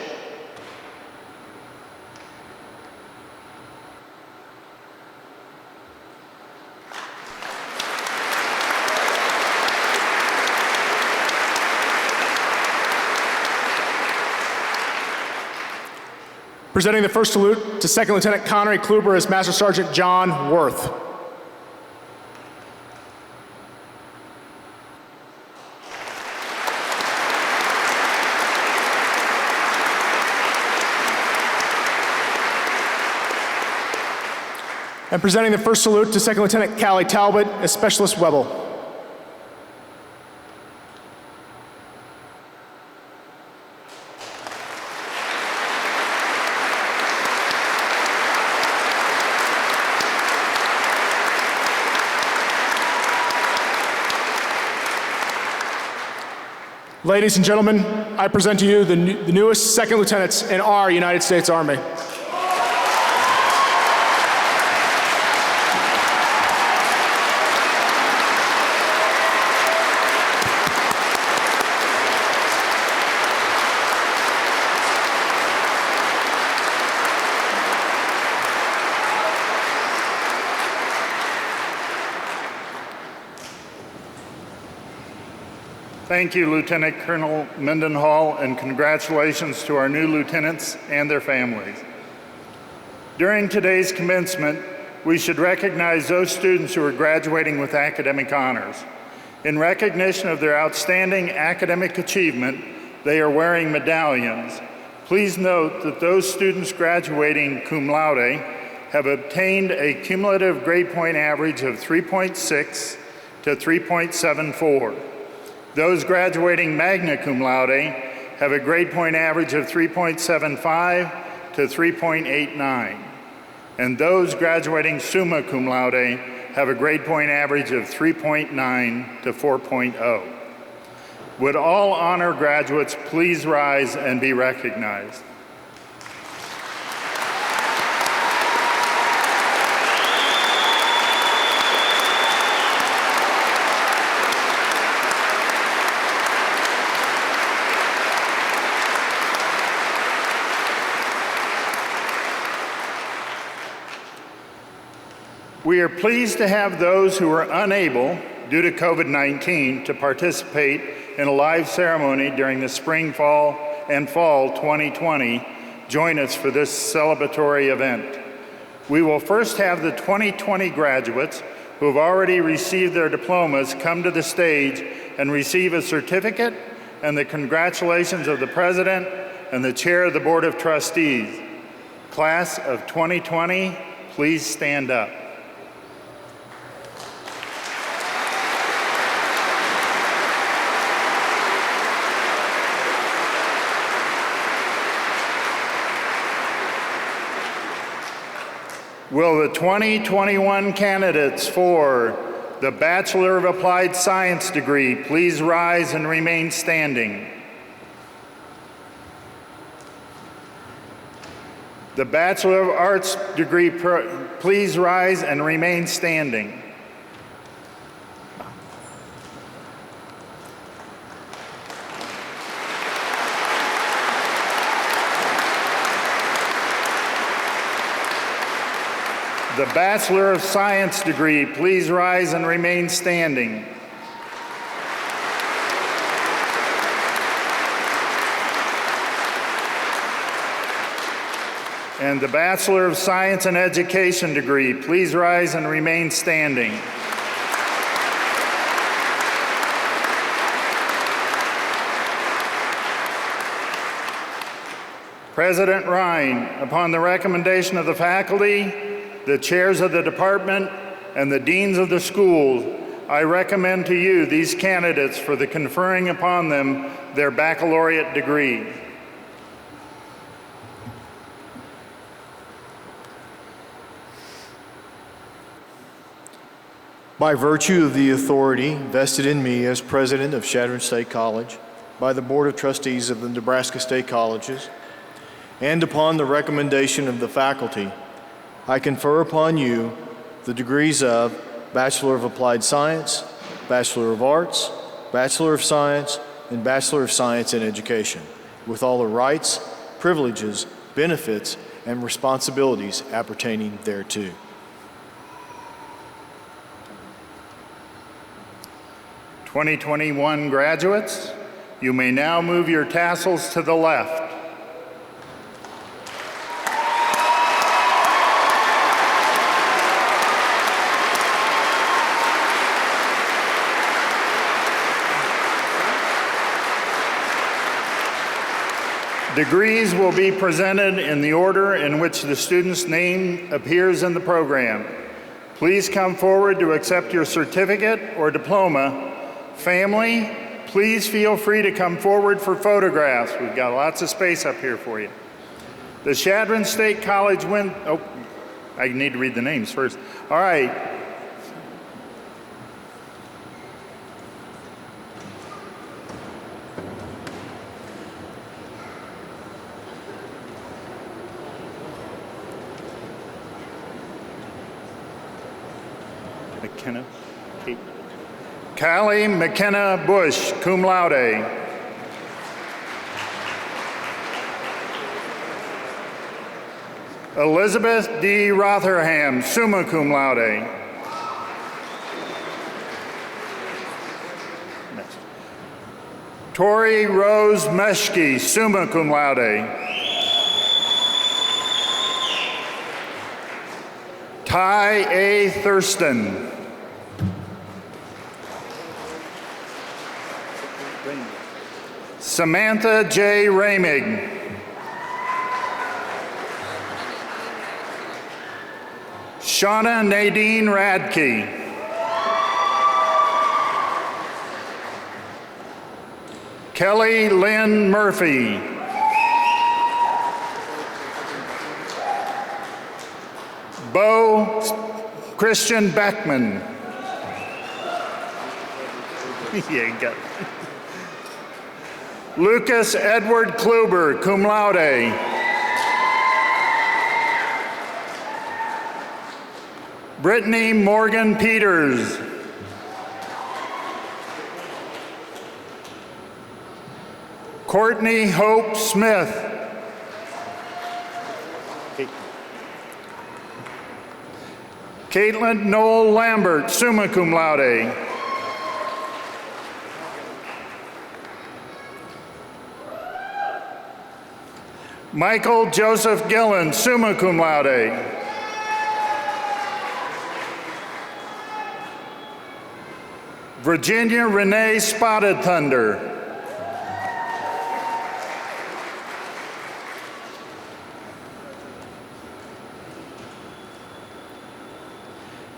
Presenting the first salute to Second Lieutenant Connery Kluber is Master Sergeant John Worth. And presenting the first salute to Second Lieutenant Callie Talbot is Specialist Webble. Ladies and gentlemen, I present to you the newest second lieutenants in our United States Army. Thank you, Lieutenant Colonel Mendenhall, and congratulations to our new lieutenants and their families. During today's commencement, we should recognize those students who are graduating with academic honors. In recognition of their outstanding academic achievement, they are wearing medallions. Please note that those students graduating cum laude have obtained a cumulative grade point average of 3.6 to 3.74. Those graduating magna cum laude have a grade point average of 3.75 to 3.89. And those graduating summa cum laude have a grade point average of 3.9 to 4.0. Would all honor graduates please rise and be recognized? We are pleased to have those who are unable, due to COVID-19, to participate in a live ceremony during the spring, fall 2020 join us for this celebratory event. We will first have the 2020 graduates who have already received their diplomas come to the stage and receive a certificate and the congratulations of the President and the Chair of the Board of Trustees. Class of 2020, please stand up. Will the 2021 candidates for the Bachelor of Applied Science degree please rise and remain standing? The Bachelor of Arts degree, please rise and remain standing. The Bachelor of Science degree, please rise and remain standing. And the Bachelor of Science and Education degree, please rise and remain standing. President Ryan, upon the recommendation of the faculty, the chairs of the department, and the deans of the schools, I recommend to you these candidates for the conferring upon them their baccalaureate degree. By virtue of the authority vested in me as president of Chadron State College by the Board of Trustees of the Nebraska State Colleges, and upon the recommendation of the faculty, I confer upon you the degrees of Bachelor of Applied Science, Bachelor of Arts, Bachelor of Science, and Bachelor of Science in Education, with all the rights, privileges, benefits, and responsibilities appertaining thereto. "2021 graduates, you may now move your tassels to the left. Degrees will be presented in the order in which the student's name appears in the program. Please come forward to accept your certificate or diploma. Family, please feel free to come forward for photographs. We've got lots of space up here for you. The Chadron State College I need to read the names first. All right. McKenna, Kate. Callie McKenna Bush, cum laude. Elizabeth D. Rotherham, summa cum laude. Next. Tori Rose Meshke, summa cum laude. Ty A. Thurston. Samantha J. Ramig. Shauna Nadine Radke. Kelly Lynn Murphy. Bo Christian Beckman. Yeah, you got it. Lucas Edward Kluber, cum laude. Brittany Morgan Peters. Courtney Hope Smith. Caitlin Noel Lambert, summa cum laude. Michael Joseph Gillen, summa cum laude. Virginia Renee Spotted Thunder.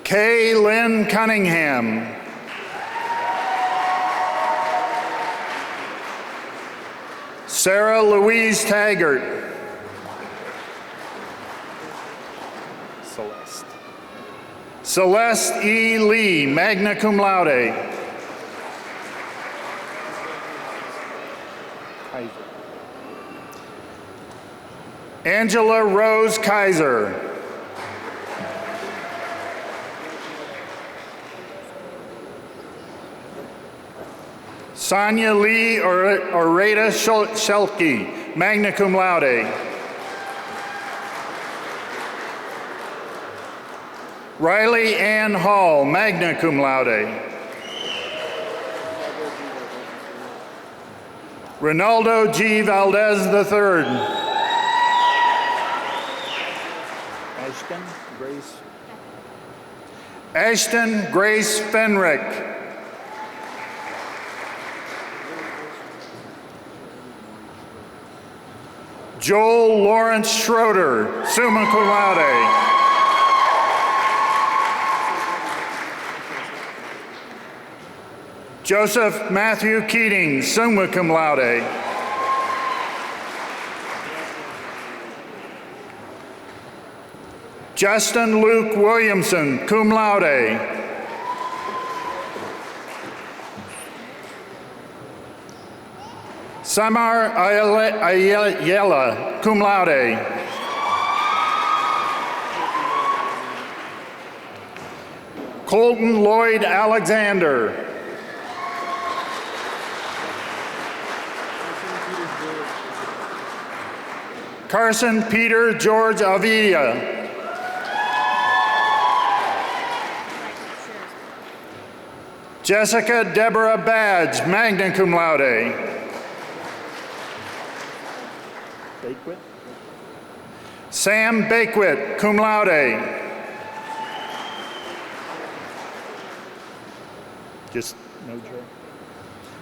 Kay Lynn Cunningham. Sarah Louise Taggart. Celeste E. Lee, magna cum laude. Angela Rose Kaiser. Sonia Lee Oreta Shelke, magna cum laude. Riley Ann Hall, magna cum laude. Ronaldo G. Valdez III. Ashton Grace Fenrick. Joel Lawrence Schroeder, summa cum laude. Joseph Matthew Keating, summa cum laude. Justin Luke Williamson, cum laude. Samar Ayala, cum laude. Colton Lloyd Alexander. Carson Peter George Avila. Jessica Deborah Badge, magna cum laude. Sam Bakewit, cum laude. Just no joke.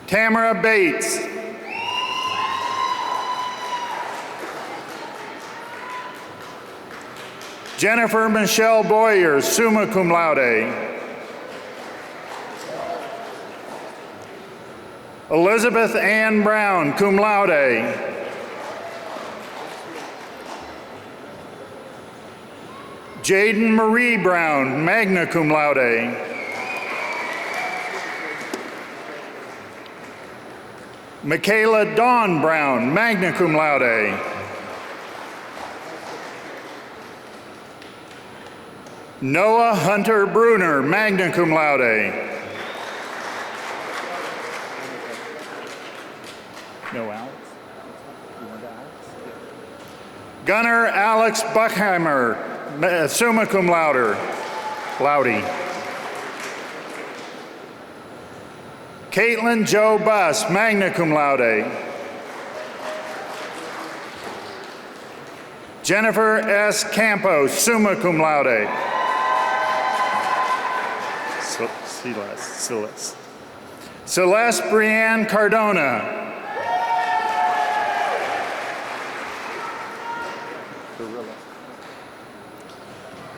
Tamara Bates. Jennifer Michelle Boyer, summa cum laude. Elizabeth Ann Brown, cum laude. Jaden Marie Brown, magna cum laude. Michaela Dawn Brown, magna cum laude. Noah Hunter Bruner, magna cum laude. No Alex? You want Alex? Gunnar Alex Buckheimer, summa cum laude. Loudy. Caitlin Joe Buss, magna cum laude. Jennifer S. Campos, summa cum laude. Celeste Brianne Cardona.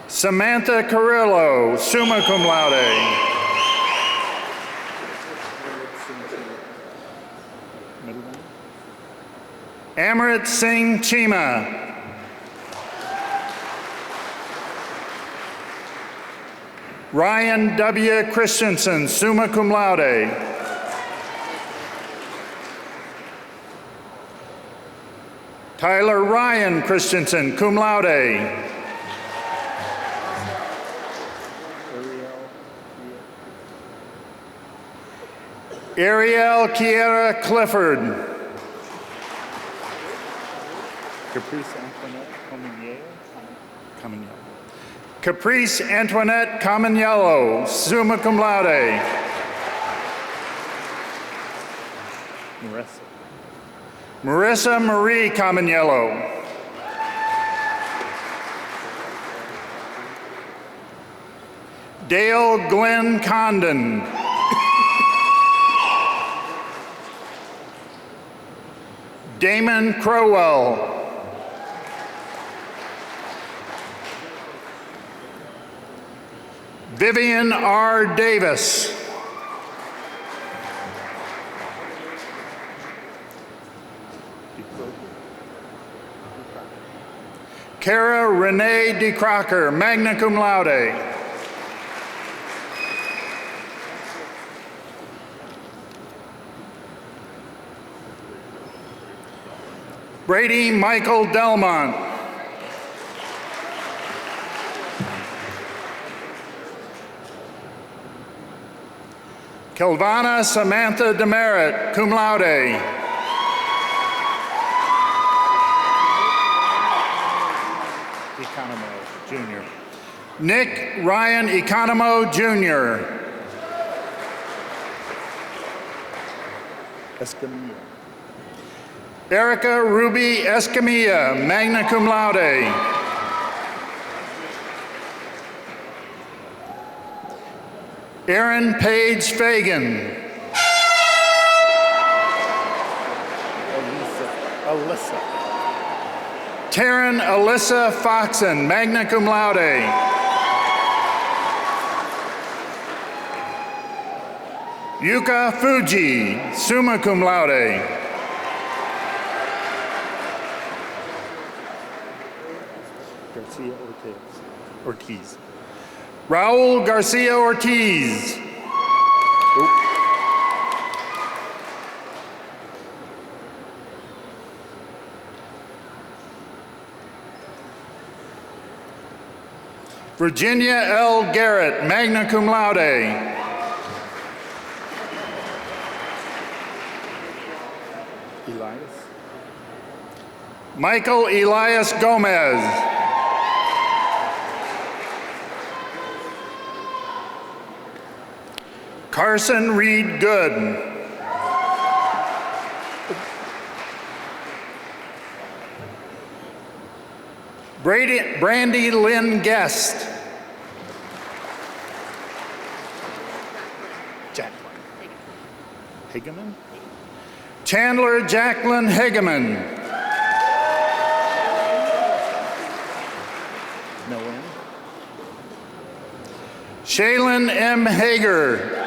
Samantha Carrillo, summa cum laude. Amrit Singh Chima. Ryan W. Christensen, summa cum laude. Tyler Ryan Christensen, cum laude. Ariel Kiera Clifford. Caprice Antoinette Cominiello. Caprice Antoinette Cominiello, summa cum laude. Marissa Marie Cominiello. Dale Glenn Condon. Damon Crowell. Vivian R. Davis. Kara Renee DeCrocker, magna cum laude. Brady Michael Delmont. Kelvana Samantha Demerit, cum laude. Economo, Jr. Nick Ryan Economo, Jr. Escamilla. Erica Ruby Escamilla, magna cum laude. Erin Paige Fagan. Alyssa. Taryn Alyssa Foxen, magna cum laude. Yuka Fuji, summa cum laude. Garcia Ortiz. Raul Garcia Ortiz. Virginia L. Garrett, magna cum laude. Elias. Michael Elias Gomez. Carson Reed Good. Brandy Lynn Guest. Jacqueline. Hageman? Chandler Jacqueline Hageman. Nolan. Shaylin M. Hager.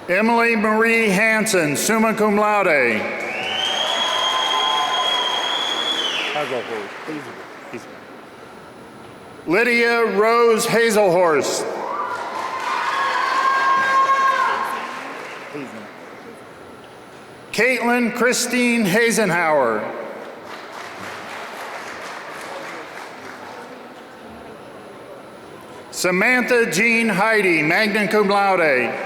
Emily Marie Hansen, summa cum laude. Lydia Rose Hazelhorst. Caitlin Christine Hazenhauer. Samantha Jean Heidi, magna cum laude.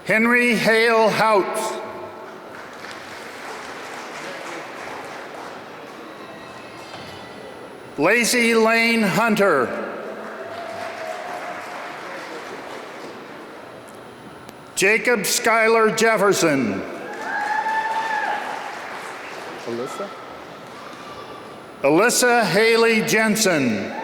Henry Hale Houts. Lacey Lane Hunter. Jacob Schuyler Jefferson. Alyssa Haley Jensen.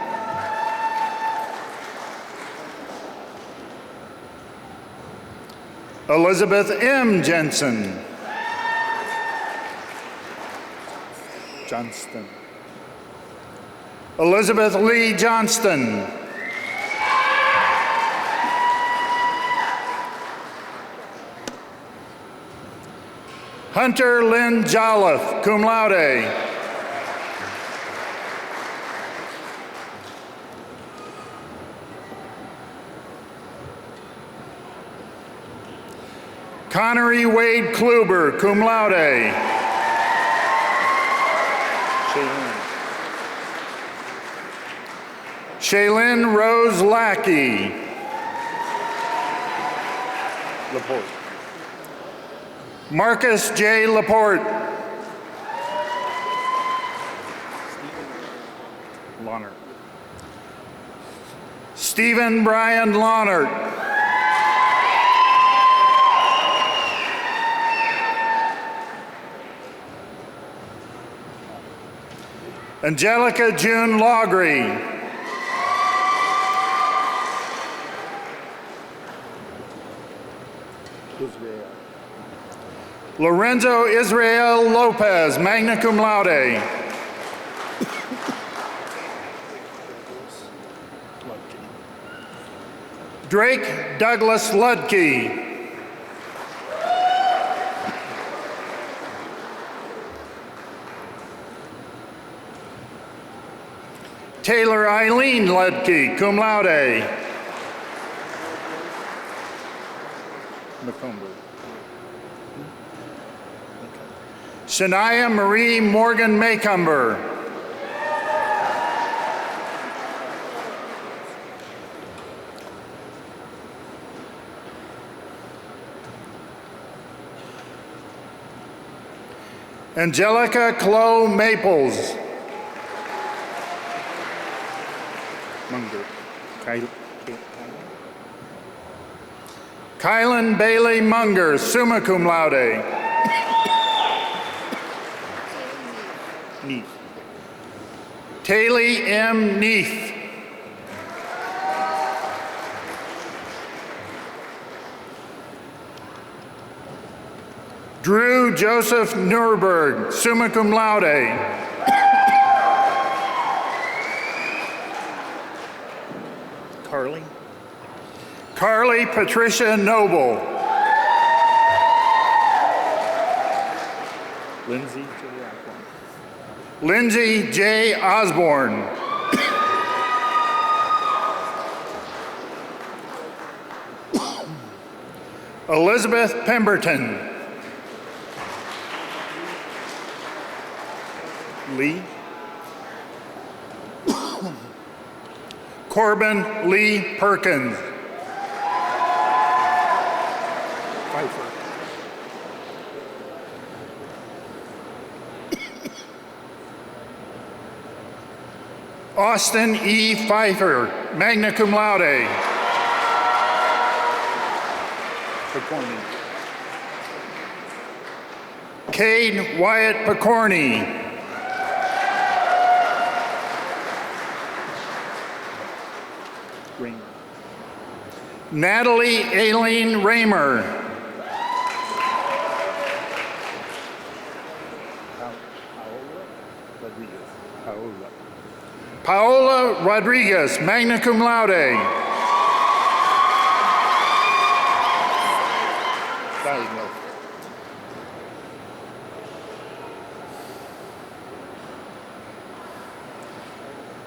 Elizabeth M. Jensen. Johnston. Elizabeth Lee Johnston. Hunter Lynn Jolliffe, cum laude. Connery Wade Kluber, cum laude. Shaylin Rose Lackey. Laporte. Marcus J. Laporte. Lawnert. Stephen Brian Lawnert. Angelica June Lawgree. Lorenzo Israel Lopez, magna cum laude. Drake Douglas Ludke. Taylor Eileen Ludke, cum laude. Shania Marie Morgan Maycumber. Angelica Chloe Maples. Kylan Bailey Munger, summa cum laude. Taylor M. Neath. Drew Joseph Nurberg, summa cum laude. Carly Patricia Noble. Lindsay J. Osborne. Elizabeth Pemberton. Lee. Corbin Lee Perkins. Austin E. Pfeiffer, magna cum laude. Cade Wyatt Picorni. Natalie Aileen Raymer. Paola Rodriguez, magna cum laude.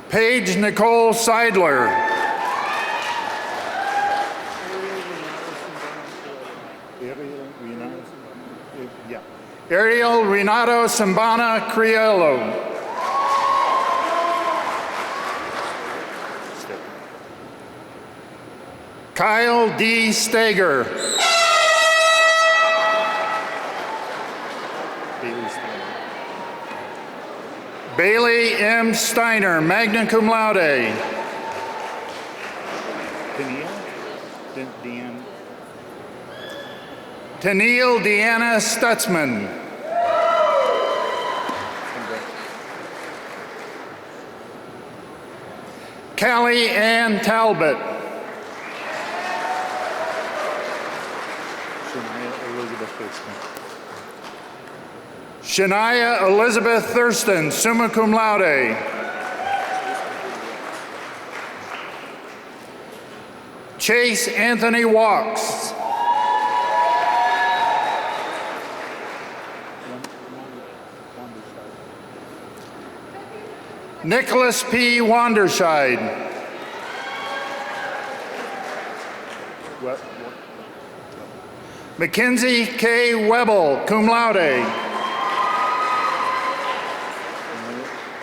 Paige Nicole Seidler. Ariel Renato Sambana Criollo. Kyle D. Stager. Bailey M. Steiner, magna cum laude. Tennille Deanna Stutzman. Callie Ann Talbot. Shania Elizabeth Thurston, summa cum laude. Chase Anthony Walks. Nicholas P. Wanderscheid. Mackenzie K. Webble, cum laude.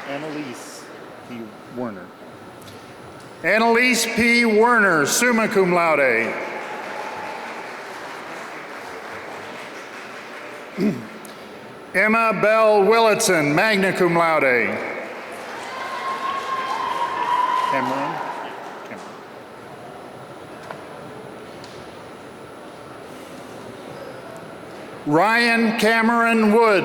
Annalise P. Werner. Annalise P. Werner, summa cum laude. Emma Bell Willitson, magna cum laude. Cameron. Ryan Cameron Wood.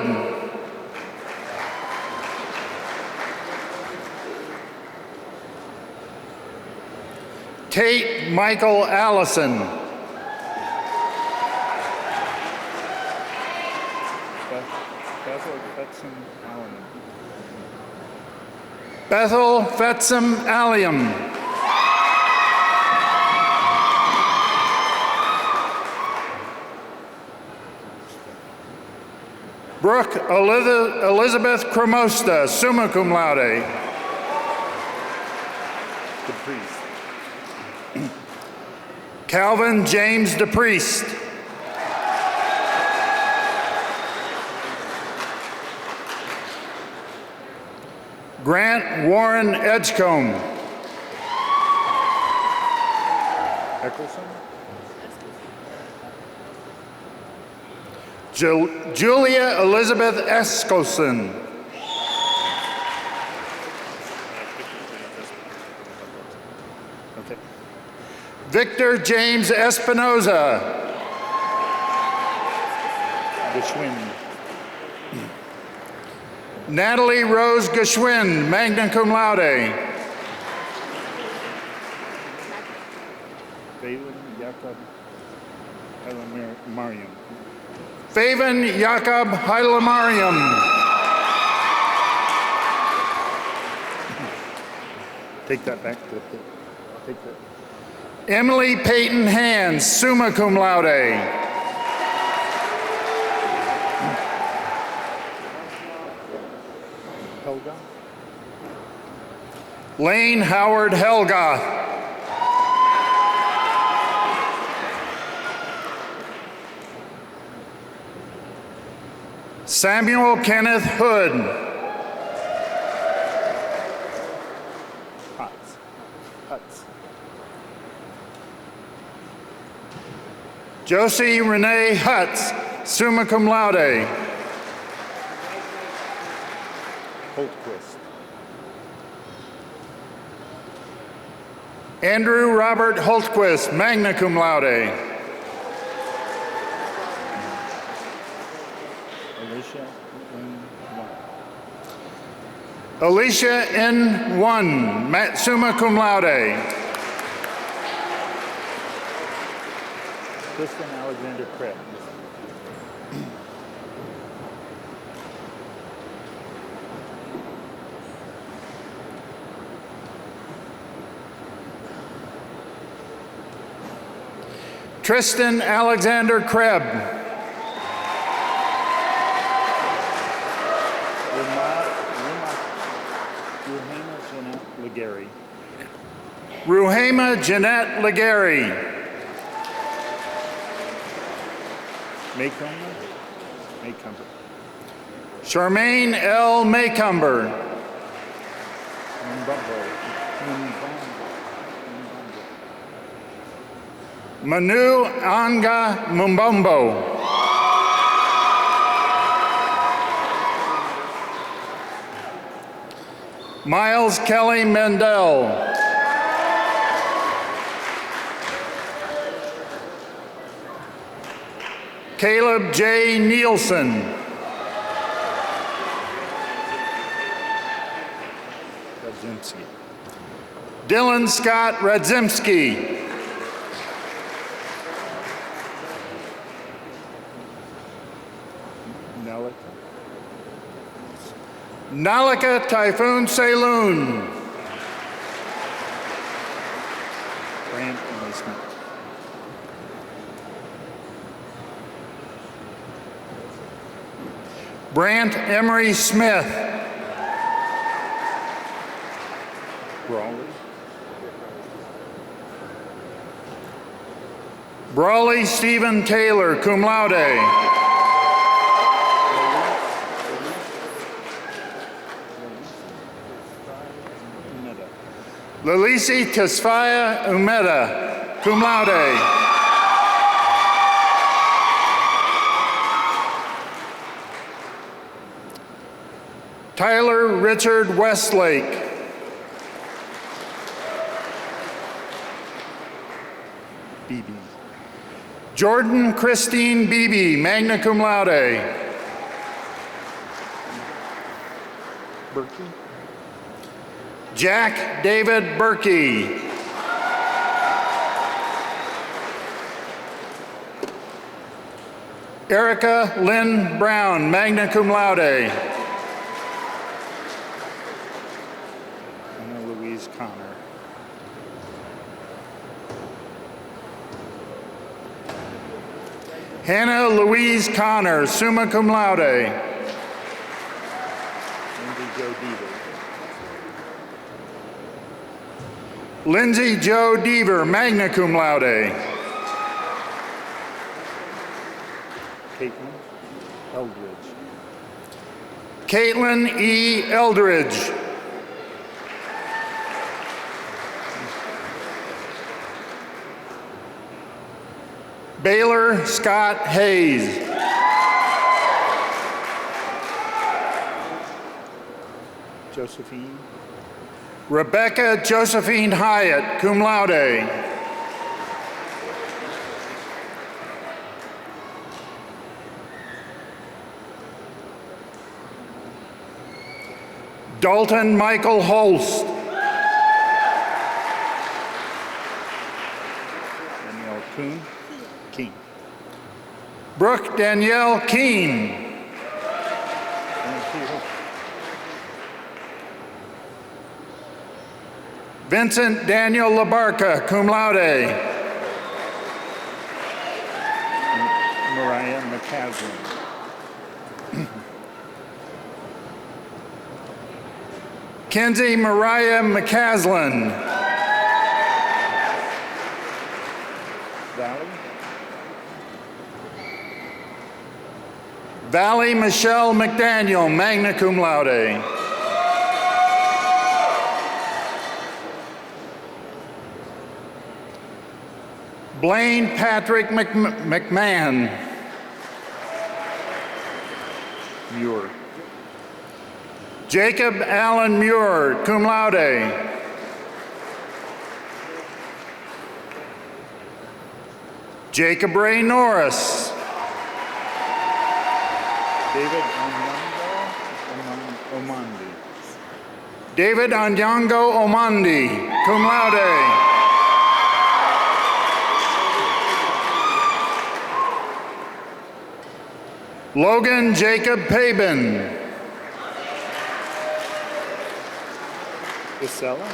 Tate Michael Allison. Bethel Fetsum Allium. Brooke Elizabeth Cremosta, summa cum laude. Calvin James DePriest. Grant Warren Edgecombe. Eccleston. Julia Elizabeth Eskelson. Okay. Victor James Espinoza. Geschwind. Natalie Rose Geschwind, magna cum laude. Phelan Jakob Hailemariam. Faven Jakob Hailemariam. Take that back. Take that. Emily Peyton Hans, summa cum laude. Helga. Lane Howard Helga. Samuel Kenneth Hood. Hutz. Josie Renee Hutz, summa cum laude. Holtquist. Andrew Robert Holtquist, magna cum laude. Alicia N1, summa cum laude. Kristen Alexander Krebs. Tristan Alexander Kreb. Ruhema Jeanette Legary. Maycumber. Charmaine L. Maycumber. Manu Anga Mumbombo. Miles Kelly Mendel. Caleb J. Nielsen. Radzimski. Dylan Scott Radzimski. Nalika Typhoon Saloon. Brant Emery Smith. Brant Emery Smith. Brawley Stephen Taylor, cum laude. Lalisi Tesfaya Umeda, cum laude. Tyler Richard Westlake. BB. Jordan Christine Beebe, magna cum laude. Berkey. Jack David Berkey. Erica Lynn Brown, magna cum laude. Anna Louise Connor. Hannah Louise Connor, summa cum laude. Lindsay Jo Deaver, magna cum laude. Caitlin Eldridge. Caitlin E. Eldridge. Baylor Scott Hayes. Josephine. Rebecca Josephine Hyatt, cum laude. Dalton Michael Holst. Danielle Kuhn. Keen. Brooke Danielle Keen. Vincent Daniel Labarca, cum laude. Mariah McCaslin. Kenzie Mariah McCaslin. Valley Michelle McDaniel, magna cum laude. Blaine Patrick McMahon. Muir. Jacob Allen Muir, cum laude. Jacob Ray Norris. David Omandi. David Anyango Omandi, cum laude. Logan Jacob Pabin. Isela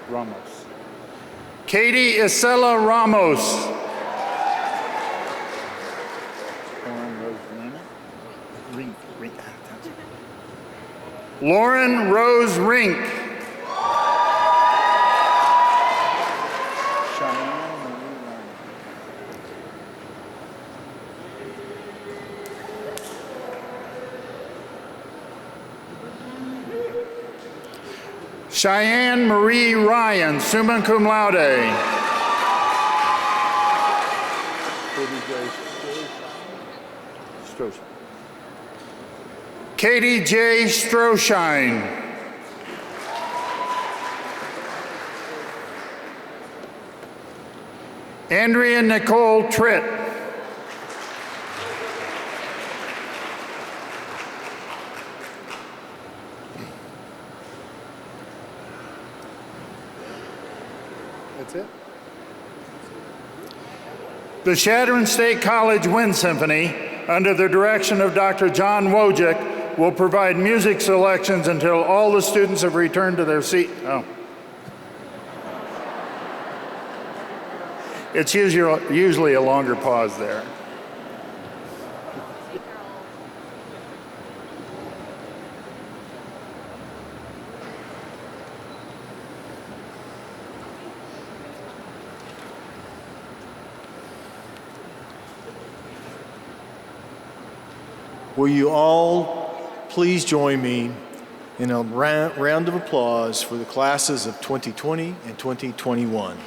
Ramos. Katie Isela Ramos. Lauren Rose Rink. Cheyenne Marie Ryan, summa cum laude. Katie J. Stroshine. Andrea Nicole Tritt. That's it. The Chadron State College Wind Symphony, under the direction of Dr. John Wojcik, will provide music selections until all the students have returned to their seat. Oh. It's usually a longer pause there. Will you all please join me in a round of applause for the classes of 2020 and 2021.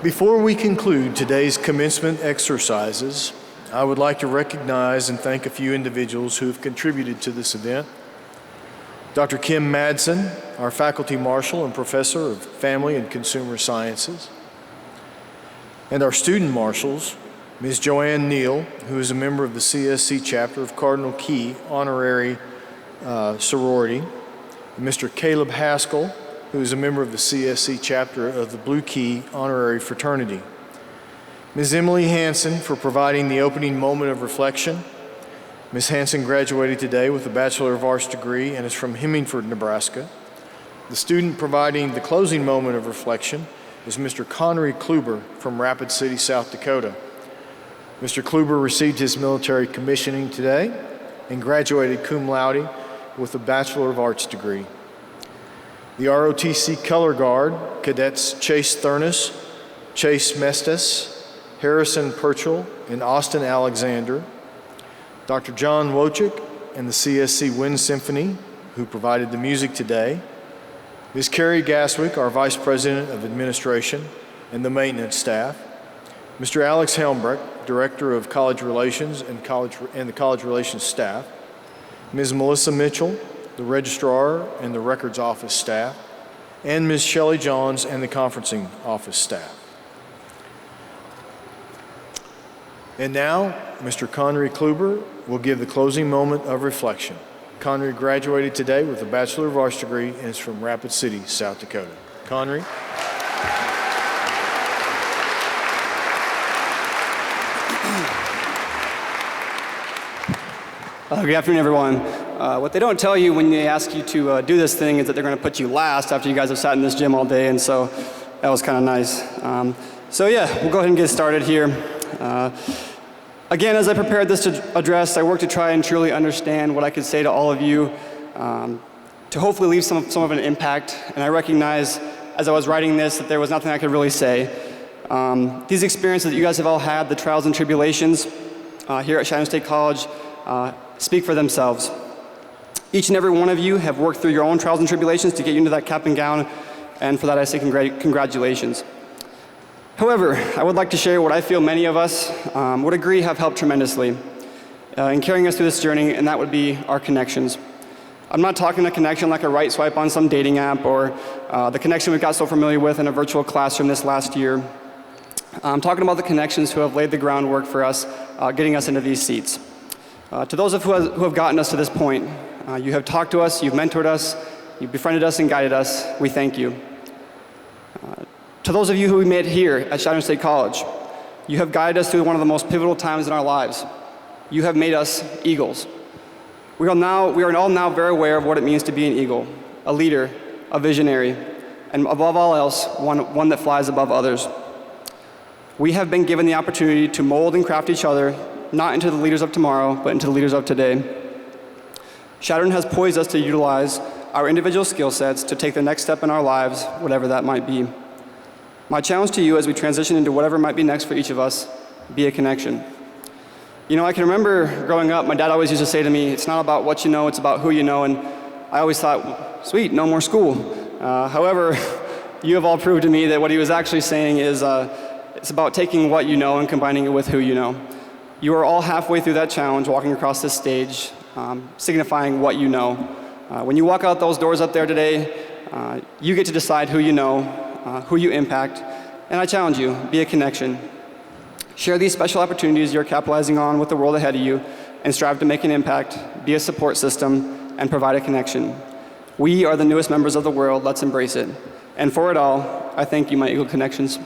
Before we conclude today's commencement exercises, I would like to recognize and thank a few individuals who have contributed to this event. Dr. Kim Madsen, our faculty marshal and professor of family and consumer sciences, and our student marshals, Ms. Joanne Neal, who is a member of the CSC chapter of Cardinal Key Honorary Sorority, and Mr. Caleb Haskell, who is a member of the CSC chapter of the Blue Key Honorary Fraternity. Ms. Emily Hansen for providing the opening moment of reflection. Ms. Hansen graduated today with a Bachelor of Arts degree and is from Hemingford, Nebraska. The student providing the closing moment of reflection is Mr. Connery Kluber from Rapid City, South Dakota. Mr. Kluber received his military commissioning today and graduated cum laude with a Bachelor of Arts degree. The ROTC Color Guard cadets Chase Thurnis, Chase Mestes, Harrison Purchell, and Austin Alexander. Dr. John Wojcik and the CSC Wind Symphony, who provided the music today. Ms. Carrie Gaswick, our Vice President of Administration and the maintenance staff. Mr. Alex Helmbrecht, Director of College Relations and the College Relations staff. Ms. Melissa Mitchell, the Registrar and the Records Office staff. And Ms. Shelley Johns and the Conferencing Office staff. And now, Mr. Connery Kluber will give the closing moment of reflection. Connery graduated today with a Bachelor of Arts degree and is from Rapid City, South Dakota. Connery. Good afternoon, everyone. What they don't tell you when they ask you to do this thing is that they're going to put you last after you guys have sat in this gym all day, and so that was kind of nice. So yeah, we'll go ahead and get started here. Again, as I prepared this address, I worked to try and truly understand what I could say to all of you, to hopefully leave some of an impact. And I recognize, as I was writing this, that there was nothing I could really say. These experiences that you guys have all had, the trials and tribulations here at Chadron State College, speak for themselves. Each and every one of you have worked through your own trials and tribulations to get you into that cap and gown, and for that I say congratulations. However, I would like to share what I feel many of us would agree have helped tremendously in carrying us through this journey, and that would be our connections. I'm not talking a connection like a right swipe on some dating app or the connection we got so familiar with in a virtual classroom this last year. I'm talking about the connections who have laid the groundwork for us getting us into these seats. To those who have gotten us to this point, you have talked to us, you've mentored us, you've befriended us and guided us. We thank you. To those of you who we met here at Chadron State College, you have guided us through one of the most pivotal times in our lives. You have made us eagles. We are all now very aware of what it means to be an eagle, a leader, a visionary, and above all else, one that flies above others. We have been given the opportunity to mold and craft each other, not into the leaders of tomorrow, but into the leaders of today. Chadron has poised us to utilize our individual skill sets to take the next step in our lives, whatever that might be. My challenge to you as we transition into whatever might be next for each of us, be a connection. You know, I can remember growing up, my dad always used to say to me, it's not about what you know, it's about who you know, and I always thought, sweet, no more school. However, you have all proved to me that what he was actually saying is it's about taking what you know and combining it with who you know. You are all halfway through that challenge, walking across this stage, signifying what you know. When you walk out those doors up there today, you get to decide who you know, who you impact, and I challenge you, be a connection. Share these special opportunities you're capitalizing on with the world ahead of you, and strive to make an impact, be a support system, and provide a connection. We are the newest members of the world, let's embrace it. And for it all, I thank you, my Eagle Connections.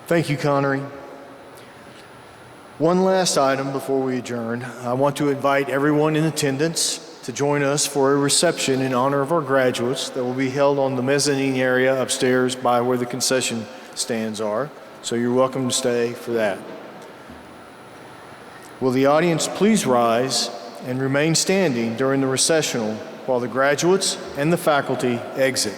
Thank you, Connery. One last item before we adjourn. I want to invite everyone in attendance to join us for a reception in honor of our graduates that will be held on the mezzanine area upstairs by where the concession stands are. So you're welcome to stay for that. Will the audience please rise and remain standing during the recessional while the graduates and the faculty exit?